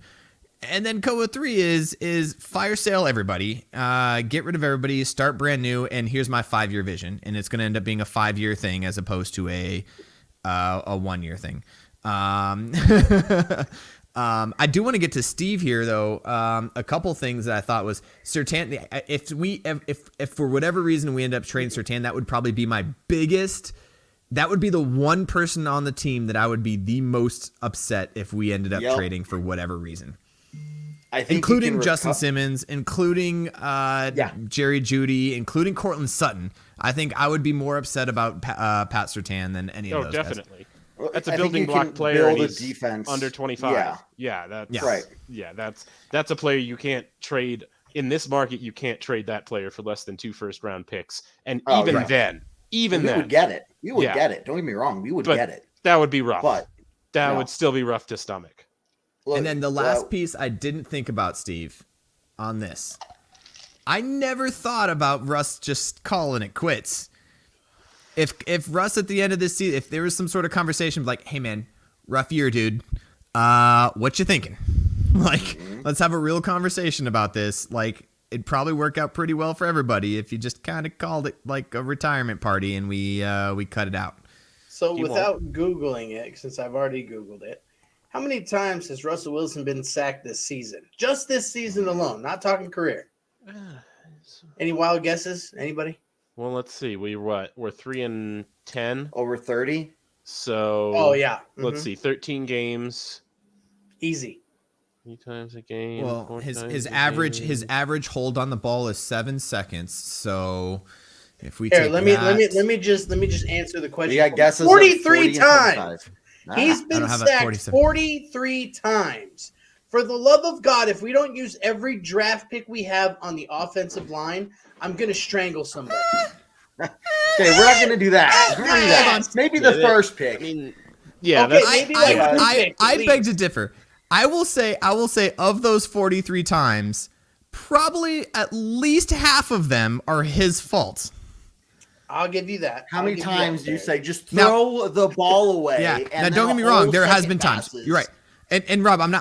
And then Koa 3 is fire sale everybody, get rid of everybody, start brand new, and here's my 5-year vision. And it's going to end up being a 5-year thing as opposed to a 1-year thing. I do want to get to Steve here though. A couple things that I thought was Surtain. If for whatever reason we end up trading Surtain, that would probably be my biggest. That would be the one person on the team that I would be the most upset if we ended up trading for whatever reason. I think including Justin Simmons, including Jerry Jeudy, including Cortland Sutton. I think I would be more upset about Pat Surtain than any of those definitely. Guys. That's a building block player. And he's defense under 25. That's right. Yeah, that's a player you can't trade in this market. You can't trade that player for less than 2 first-round picks. And even then, we would get it. You would get it. Don't get me wrong. We would get it. That would be rough. But that would still be rough to stomach. Look, and then the last piece I didn't think about, Steve, on this. I never thought about Russ just calling it quits. If Russ at the end of this season, if there was some sort of conversation like, hey man, rough year, dude. What you thinking? Like, let's have a real conversation about this. Like, it'd probably work out pretty well for everybody if you just kind of called it like a retirement party and we cut it out. So without Googling it, since I've already Googled it, how many times has Russell Wilson been sacked this season? Just this season alone, not talking career. Any wild guesses? Anybody? Well, let's see. We're 3-10. Over 30. So let's Mm-hmm. see. 13 games. Easy. 3 times a game. Well, his average hold on the ball is 7 seconds. So if we take let me just answer the question. You got guesses 43 times. 25. He's been sacked 43 times. For the love of God, if we don't use every draft pick we have on the offensive line, I'm going to strangle somebody. Okay, we're not going to do that. Maybe the first pick. I mean, yeah, okay, I beg to differ. I will say of those 43 times, probably at least half of them are his fault. I'll give you that. How many times do you say just throw the ball away? Yeah. And now, don't get me wrong. There has been times. passes. You're right. And Rob, I'm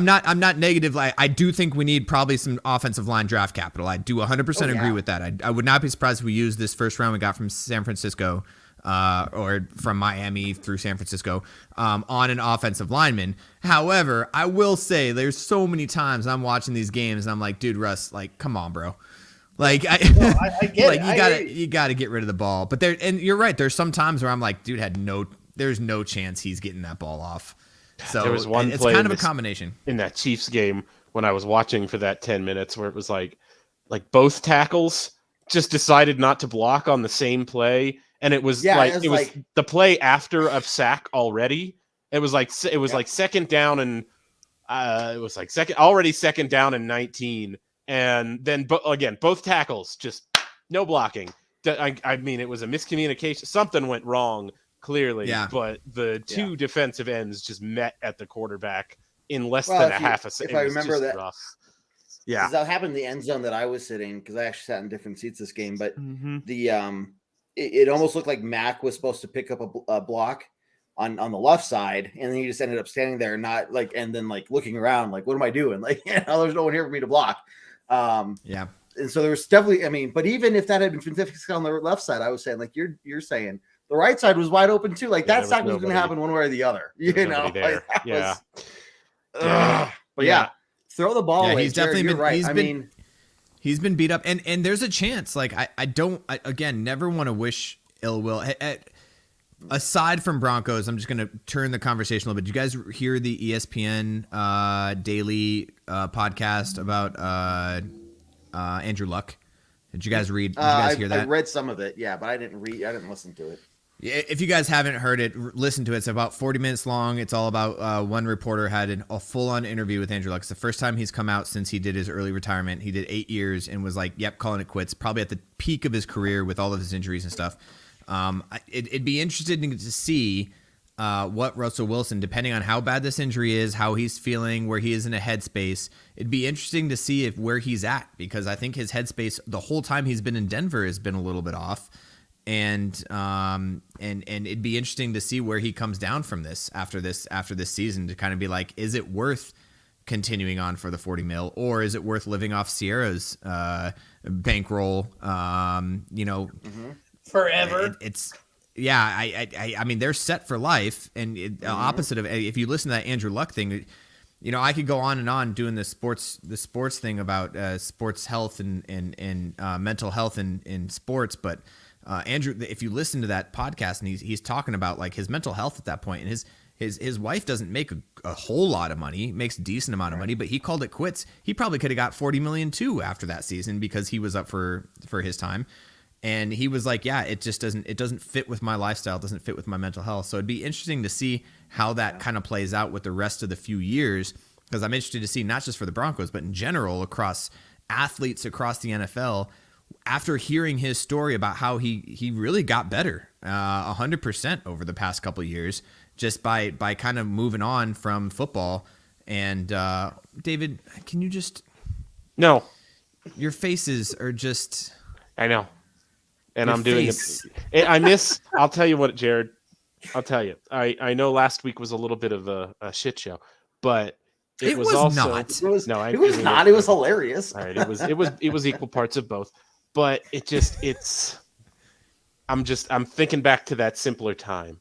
not negative. Like, I do think we need probably some offensive line draft capital. I do 100% agree with that. I would not be surprised if we use this first round we got from San Francisco, or from Miami through San Francisco, on an offensive lineman. However, I will say there's so many times I'm watching these games and I'm like, dude, Russ, like, come on, bro. Like, I get like, you gotta get rid of the ball. But and you're right. There's some times where I'm like, dude, there's no chance he's getting that ball off. So there was one it's play kind of a combination in that Chiefs game when I was watching for that 10 minutes where it was like both tackles just decided not to block on the same play. And it was it was the play after a sack already. It was like second down and it was like second down and 19. And then both tackles just no blocking. I mean, it was a miscommunication. Something went wrong. Clearly, but the two defensive ends just met at the quarterback in less than half a second. If I remember that, rough. Yeah, that happened in the end zone that I was sitting because I actually sat in different seats this game. But it almost looked like Mac was supposed to pick up a block on the left side, and then he just ended up standing there, not like, and then like looking around, like, what am I doing? Like, there's no one here for me to block. And so there was definitely, but even if that had been fixed on the left side, I was saying, like you're saying. The right side was wide open too. Like that sack was going to happen one way or the other. You know, there. But throw the ball away. He's definitely been right. He's been beat up, and there's a chance. Like I again never want to wish ill will. Aside from Broncos, I'm just going to turn the conversation a little bit. Did you guys hear the ESPN daily podcast about Andrew Luck? Did you guys read? Did you guys hear that? I read some of it, but I didn't listen to it. If you guys haven't heard it, listen to it. It's about 40 minutes long. It's all about one reporter had a full-on interview with Andrew Luck. It's the first time he's come out since he did his early retirement. He did 8 years and was like, yep, calling it quits, probably at the peak of his career with all of his injuries and stuff. It'd be interesting to see what Russell Wilson, depending on how bad this injury is, how he's feeling, where he is in a headspace. It'd be interesting to see where he's at, because I think his headspace the whole time he's been in Denver has been a little bit off. And it'd be interesting to see where he comes down from this after this season, to kind of be like, is it worth continuing on for the 40 mil, or is it worth living off Sierra's bankroll? Forever. I mean, they're set for life, and opposite of, if you listen to that Andrew Luck thing, I could go on and on doing the sports thing about sports health and mental health in sports, but Andrew, if you listen to that podcast, and he's talking about like his mental health at that point, and his wife doesn't make a whole lot of money, makes a decent amount of money, but he called it quits. He probably could have got 40 million too after that season, because he was up for his time. And he was like, yeah, it doesn't fit with my lifestyle. It doesn't fit with my mental health. So it'd be interesting to see how that kind of plays out with the rest of the few years, because I'm interested to see, not just for the Broncos, but in general across athletes across the NFL, after hearing his story about how he really got better 100% over the past couple of years, just by kind of moving on from football. And David, can you just... No. Your faces are just... I know. And Your I'm doing it. I miss... I'll tell you what, Jared. I'll tell you. I know last week was a little bit of a shit show, but it was also not. It was no. It was not. It was hilarious. All right. It was equal parts of both. But I'm thinking back to that simpler time.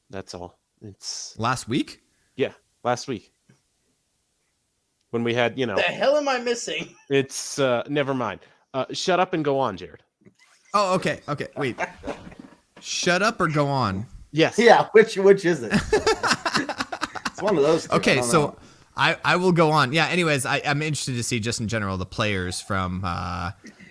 That's all. It's last week. Yeah, last week when we had, The hell am I missing? It's never mind. Shut up and go on, Jared. Oh, okay. Wait. Shut up or go on. Yes. Yeah. Which is it? It's one of those two. Okay, so I will go on. Yeah. Anyways, I'm interested to see just in general the players from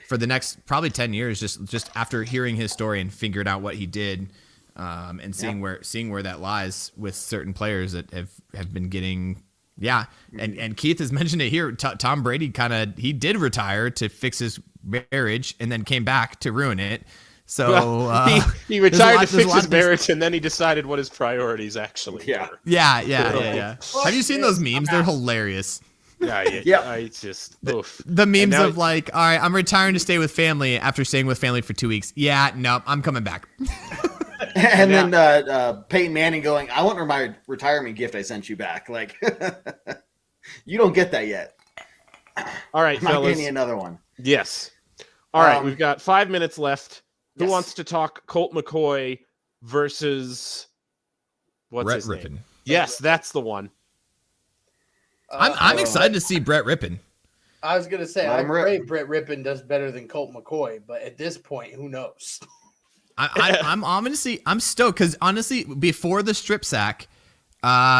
for the next probably 10 years, just after hearing his story and figuring out what he did, and seeing where that lies with certain players that have been getting. Yeah, and Keith has mentioned it here. Tom Brady he did retire to fix his marriage and then came back to ruin it. So he retired to fix his marriage, and then he decided what his priorities actually were. Yeah. Have you seen those memes? They're hilarious. Yeah. It's just the memes of like, all right, I'm retiring to stay with family after staying with family for 2 weeks. Yeah, no, I'm coming back. And then Peyton Manning going, I want my retirement gift I sent you back. Like, you don't get that yet. All right, I'm not fellas. getting you another one. Yes. All right, we've got 5 minutes left. Who wants to talk Colt McCoy versus Brett Rippon? Name? Yes, that's the one. I'm excited to see Brett Rippon. I was gonna say I pray Brett Rippon does better than Colt McCoy, but at this point, who knows? I'm stoked because honestly, before the strip sack,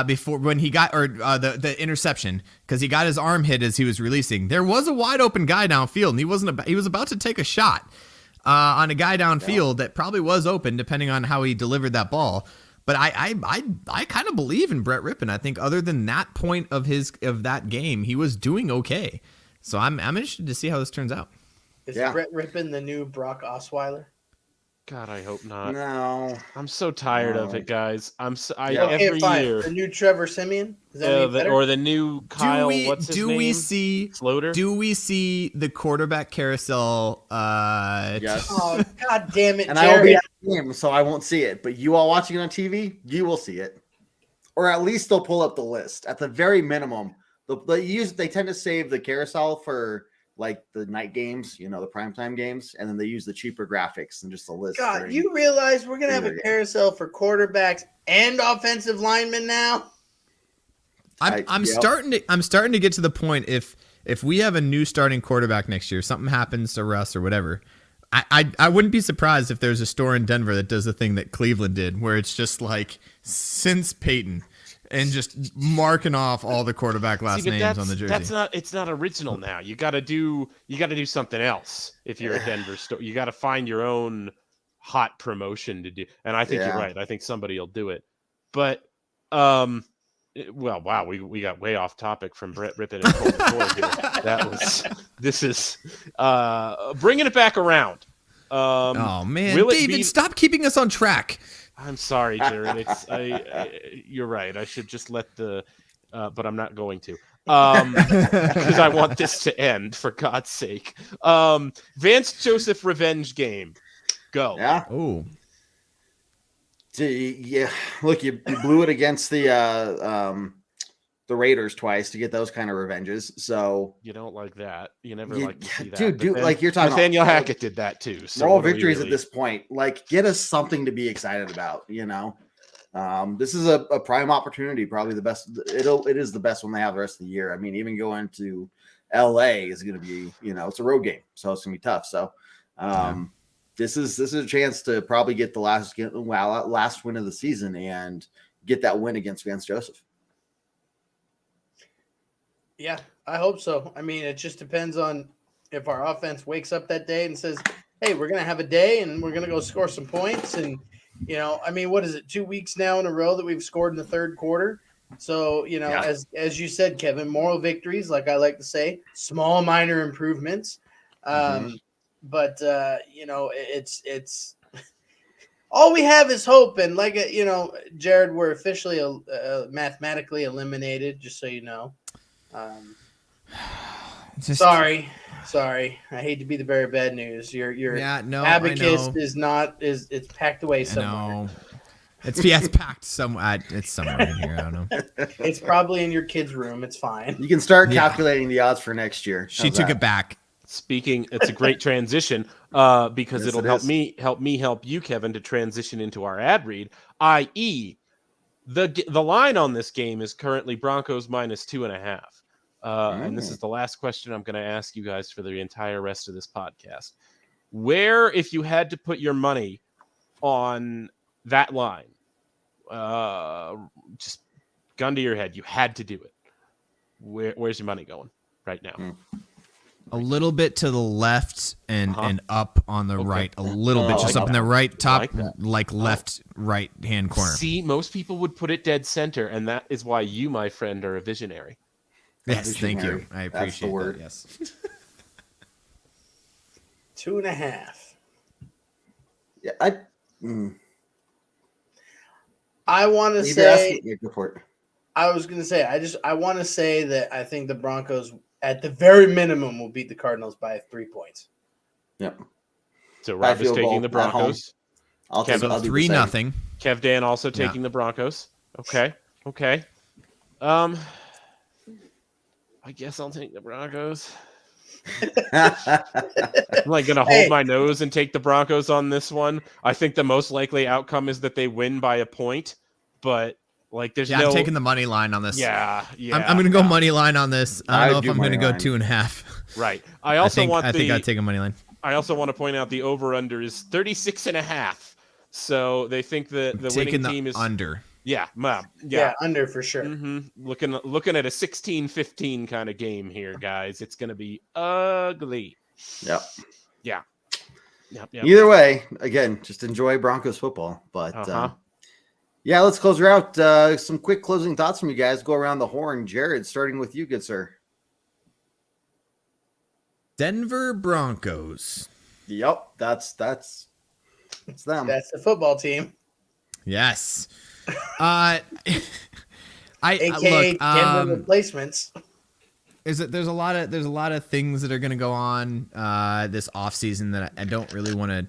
before when he got the interception, because he got his arm hit as he was releasing, there was a wide open guy downfield, and he was about to take a shot on a guy downfield that probably was open, depending on how he delivered that ball. But I kind of believe in Brett Rippon. I think other than that point of that game, he was doing okay. So I'm interested to see how this turns out. Is Brett Rippon the new Brock Osweiler? God, I hope not. No, I'm so tired of it, guys. Every year the new Trevor Siemian. Is that or the new Kyle. What's his name? Floater? Do we see the quarterback carousel? Yes. Oh, God damn it, and Jared. I will be at the game, so I won't see it. But you all watching it on TV, you will see it, or at least they'll pull up the list. At the very minimum, they tend to save the carousel for like the night games, the primetime games, and then they use the cheaper graphics and just the list. God, you realize we're gonna have a carousel for quarterbacks and offensive linemen now? I'm starting to get to the point if we have a new starting quarterback next year, something happens to Russ or whatever, I wouldn't be surprised if there's a store in Denver that does the thing that Cleveland did, where it's just like since Peyton. And just marking off all the quarterback last names on the jersey. It's not original now. You got to do something else if you're a Denver store. You got to find your own hot promotion to do. And I think you're right. I think somebody will do it. But wow, we got way off topic from Brett Rippon and Colt McCoy here. This is bringing it back around. Oh man, will it David, be- stop keeping us on track. I'm sorry, Jared. You're right. I should just let the, but I'm not going to, because I want this to end, for God's sake. Vance Joseph revenge game. Go. Yeah. Oh, Yeah. Look, you blew it against the Raiders twice to get those kind of revenges. So You don't like that. You never like to see that. dude, But then like you're talking Nathaniel about, Hackett did that too. So moral what are we victories really- at this point. Like, get us something to be excited about. This is a prime opportunity. Probably the best. It is the best one they have the rest of the year. I mean, even going to LA is going to be, it's a road game, so it's going to be tough. So, this is a chance to probably get the last win of the season and get that win against Vance Joseph. Yeah, I hope so. I mean, it just depends on if our offense wakes up that day and says, hey, we're going to have a day and we're going to go score some points. And, I mean, what is it, 2 weeks now in a row that we've scored in the third quarter? So, as you said, Kevin, moral victories, like I like to say, small, minor improvements. But, it's all we have is hope. And like, Jared, we're officially mathematically eliminated, just so you know. Sorry. I hate to be the bearer of bad news. Your abacus is it's packed away somewhere. It's packed somewhere. It's somewhere in here. I don't know. It's probably in your kid's room. It's fine. You can start calculating the odds for next year. She took it back. Speaking, it's a great transition because Yes, it'll help you, Kevin, to transition into our ad read, i.e., the line on this game is currently Broncos -2.5. And this is the last question I'm going to ask you guys for the entire rest of this podcast. Where, if you had to put your money on that line, just gun to your head, you had to do it. Where's your money going right now? A little bit to the left and up on the right. A little bit, just up in the right top, like left right hand corner. See, most people would put it dead center, and that is why you, my friend, are a visionary. Yes, thank you. I appreciate That's the word. that. Yes. 2.5. Yeah, I want to say. Go for it. I was going to say. I want to say that I think the Broncos, at the very minimum, will beat the Cardinals by 3 points. Yep. So Rob is taking the Broncos. I'll Kevin, I'll do the 3-0. same. Kev Dan also taking the Broncos. Okay. I guess I'll take the Broncos. I'm like going to hold my nose and take the Broncos on this one. I think the most likely outcome is that they win by a point, but like there's no. I'm taking the money line on this. Yeah. I'm going to go money line on this. I don't know if I'm going to go 2.5. Right. I think I'd take a money line. I also want to point out the over/under is 36.5. So they think the winning team is under. Yeah, under for sure. Looking at a 16-15 kind of game here, guys. It's going to be ugly. Yep. Yeah. Either way, again, just enjoy Broncos football. But let's close her out. Some quick closing thoughts from you guys. Go around the horn. Jared, starting with you, good sir. Denver Broncos. Yep, that's them. That's the football team. Yes. AKA look, Denver replacements. There's a lot of things that are going to go on this offseason that I don't really want to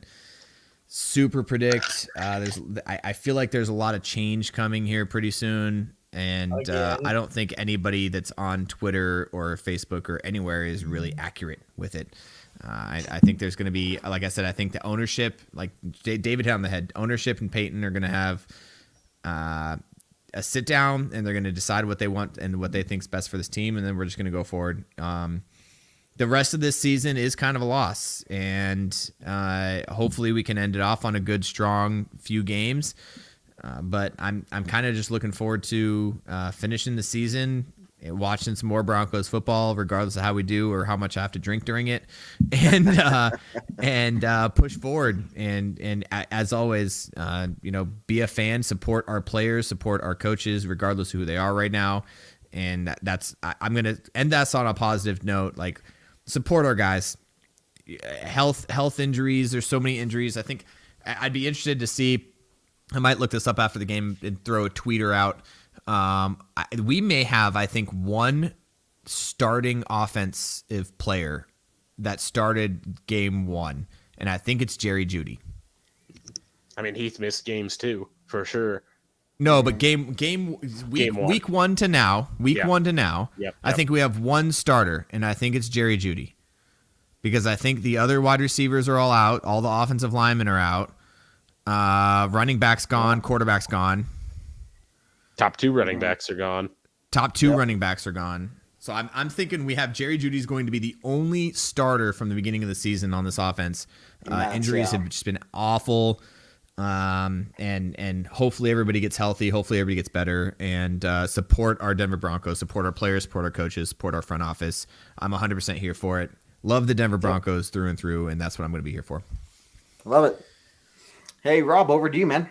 super predict. I feel like there's a lot of change coming here pretty soon, and I don't think anybody that's on Twitter or Facebook or anywhere is really accurate with it. I think there's going to be, like I said, I think the ownership, like David hit on the head, ownership and Peyton are going to have a sit down, and they're going to decide what they want and what they think's best for this team, and then we're just going to go forward. The rest of this season is kind of a loss, and hopefully we can end it off on a good, strong few games. But I'm kind of just looking forward to finishing the season, watching some more Broncos football, regardless of how we do or how much I have to drink during it, and push forward. And as always, be a fan, support our players, support our coaches, regardless of who they are right now. And I'm gonna end that on a positive note. Like, support our guys. health injuries. There's so many injuries. I think I'd be interested to see. I might look this up after the game and throw a tweeter out. We may have, I think, one starting offensive player that started game 1, and I think it's Jerry Jeudy. I mean, Heath missed games too, for sure. No, but week one to now, Yep. I think we have one starter, and I think it's Jerry Jeudy, because I think the other wide receivers are all out, all the offensive linemen are out, running backs gone, quarterback's gone, Top 2 running backs are gone. top 2 running backs are gone. So I'm thinking we have Jerry Judy's going to be the only starter from the beginning of the season on this offense. Injuries have just been awful. And hopefully everybody gets healthy. Hopefully everybody gets better, and support our Denver Broncos, support our players, support our coaches, support our front office. I'm 100% here for it. Love the Denver Broncos through and through, and that's what I'm going to be here for. Love it. Hey, Rob, over to you, man.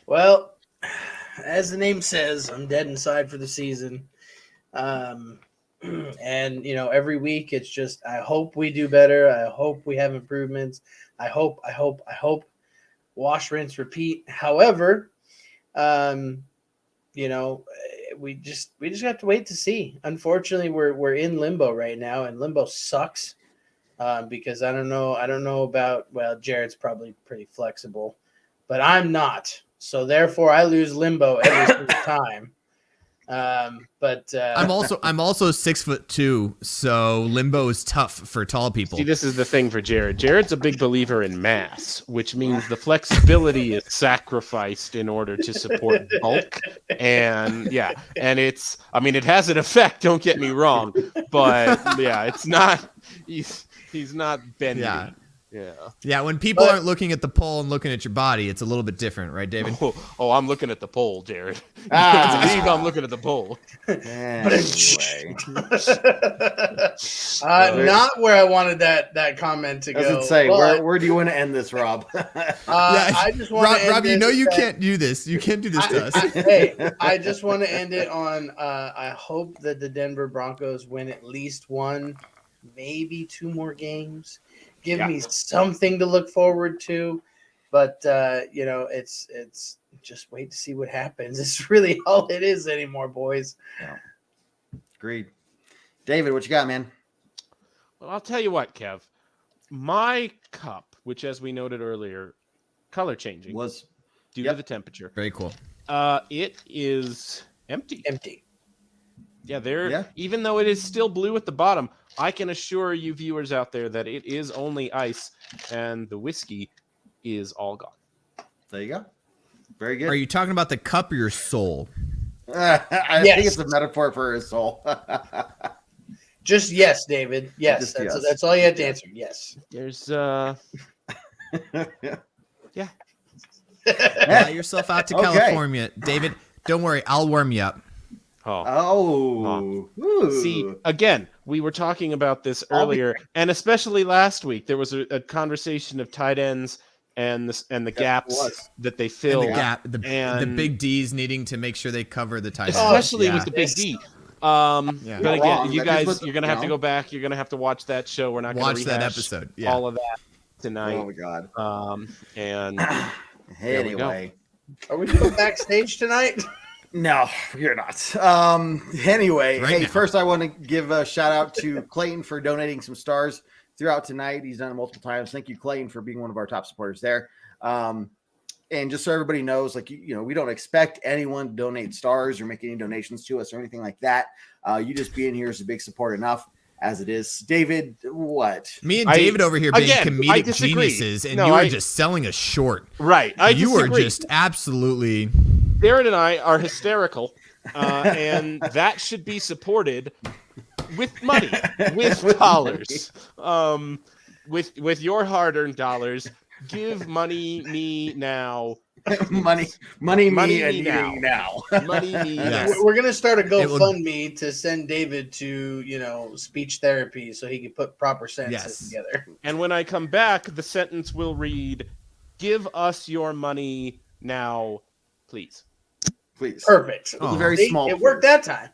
Well, as the name says, I'm dead inside for the season. And, every week it's just, I hope we do better. I hope we have improvements. I hope. Wash, rinse, repeat. However, we just have to wait to see. Unfortunately, we're in limbo right now, and limbo sucks. Because I don't know about, well, Jared's probably pretty flexible, but I'm not. So therefore I lose limbo every single time. But I'm also 6'2", so limbo is tough for tall people. See, this is the thing for Jared. Jared's a big believer in mass, which means the flexibility is sacrificed in order to support bulk. And it has an effect, don't get me wrong, but it's not, he's not bending. Yeah. When people aren't looking at the pole and looking at your body, it's a little bit different, right, David? Oh, I'm looking at the pole, Jared. I'm looking at the pole. Not where I wanted that comment to go. Doesn't say. Where do you want to end this, Rob? I just want to Rob, you can't do this. You can't do this to us. I just want to end it on. I hope that the Denver Broncos win at least 1, maybe 2 more games. Give me something to look forward to, but it's just wait to see what happens. It's really all it is anymore, boys. Yeah. Agreed. David, what you got, man? Well, I'll tell you what, Kev. My cup, which, as we noted earlier, color changing was due to the temperature. Very cool. It is empty. Yeah, even though it is still blue at the bottom, I can assure you viewers out there that it is only ice, and the whiskey is all gone. There you go. Very good. Are you talking about the cup or your soul? I think it's a metaphor for his soul. Just yes, David. Yes, that's all you have to answer. Yes. There's Fly yourself out to California, David. Don't worry, I'll warm you up. Oh. See, again, we were talking about this earlier, and especially last week, there was a conversation of tight ends and the gaps that they fill, and the big D's needing to make sure they cover the tight ends, especially with the big D. But again, you guys, you're gonna have to go back. You're gonna have to watch that show. We're not gonna watch that episode. All of that tonight. Oh my god. And anyway, are we going backstage tonight? No, you're not. Anyway, first I want to give a shout out to Clayton for donating some stars throughout tonight. He's done it multiple times. Thank you, Clayton, for being one of our top supporters there. And just so everybody knows, we don't expect anyone to donate stars or make any donations to us or anything like that. You just being here is a big support enough as it is. David, what? Me and David over here being comedic geniuses, and you are just selling us short. Right. You are just absolutely... Darren and I are hysterical, and that should be supported with money, with dollars, with your hard-earned dollars. Give money me now. money me now. Money me now. We're gonna start a GoFundMe to send David to speech therapy so he can put proper sentences together. And when I come back, the sentence will read, "Give us your money now, please." Please. Perfect. It was very small. It worked that time.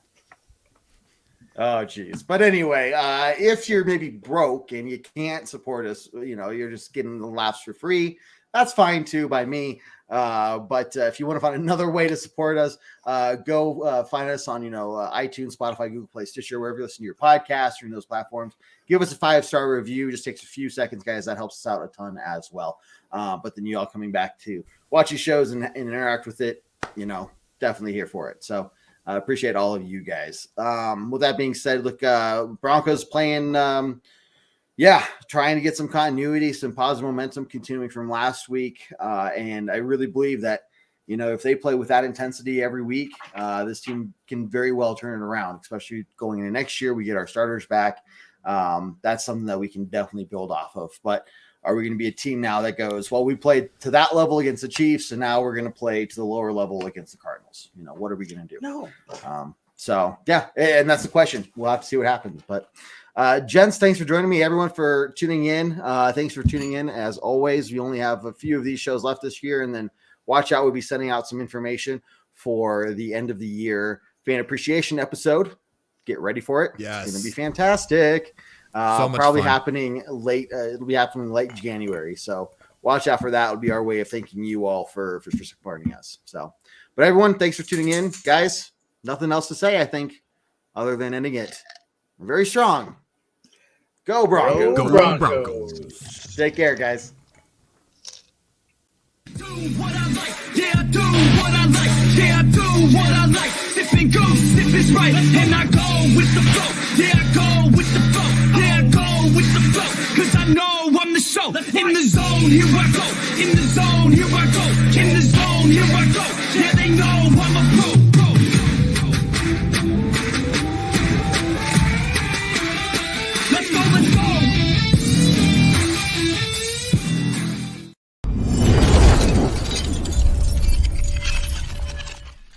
Oh, geez. But anyway, if you're maybe broke and you can't support us, you're just getting the laughs for free, that's fine too by me. But if you want to find another way to support us, go find us on, iTunes, Spotify, Google Play, Stitcher, wherever you listen to your podcast or in those platforms. Give us a 5-star review. Just takes a few seconds, guys. That helps us out a ton as well. But then you all coming back to watch these shows and interact with it, definitely here for it. So I appreciate all of you guys. With that being said, look, Broncos playing, trying to get some continuity, some positive momentum continuing from last week. And I really believe that, if they play with that intensity every week, this team can very well turn it around, especially going into next year. We get our starters back. That's something that we can definitely build off of. But are we going to be a team now that goes, well, we played to that level against the Chiefs, and now we're going to play to the lower level against the Cardinals? What are we going to do? No. And that's the question. We'll have to see what happens. But gents, thanks for joining me. Everyone for tuning in. Thanks for tuning in. As always, we only have a few of these shows left this year, and then watch out. We'll be sending out some information for the end of the year fan appreciation episode. Get ready for it. Yes. It's going to be fantastic. So much probably fun. happening late. It'll be happening late January. So watch out for that. It'll be our way of thanking you all for supporting us. So, but everyone, thanks for tuning in, guys. Nothing else to say, I think, other than ending it very strong. Go Broncos. Go Broncos. Take care, guys. Do what I like, yeah, do what I like, yeah, do what I like. Sipping goose, sip is right, and I go with the flow, yeah, I go with the flow, yeah, I go with the flow, cause I know I'm the show. In the zone, here I go, in the zone, here I go, in the zone, here I go, yeah, they know I'm a pro.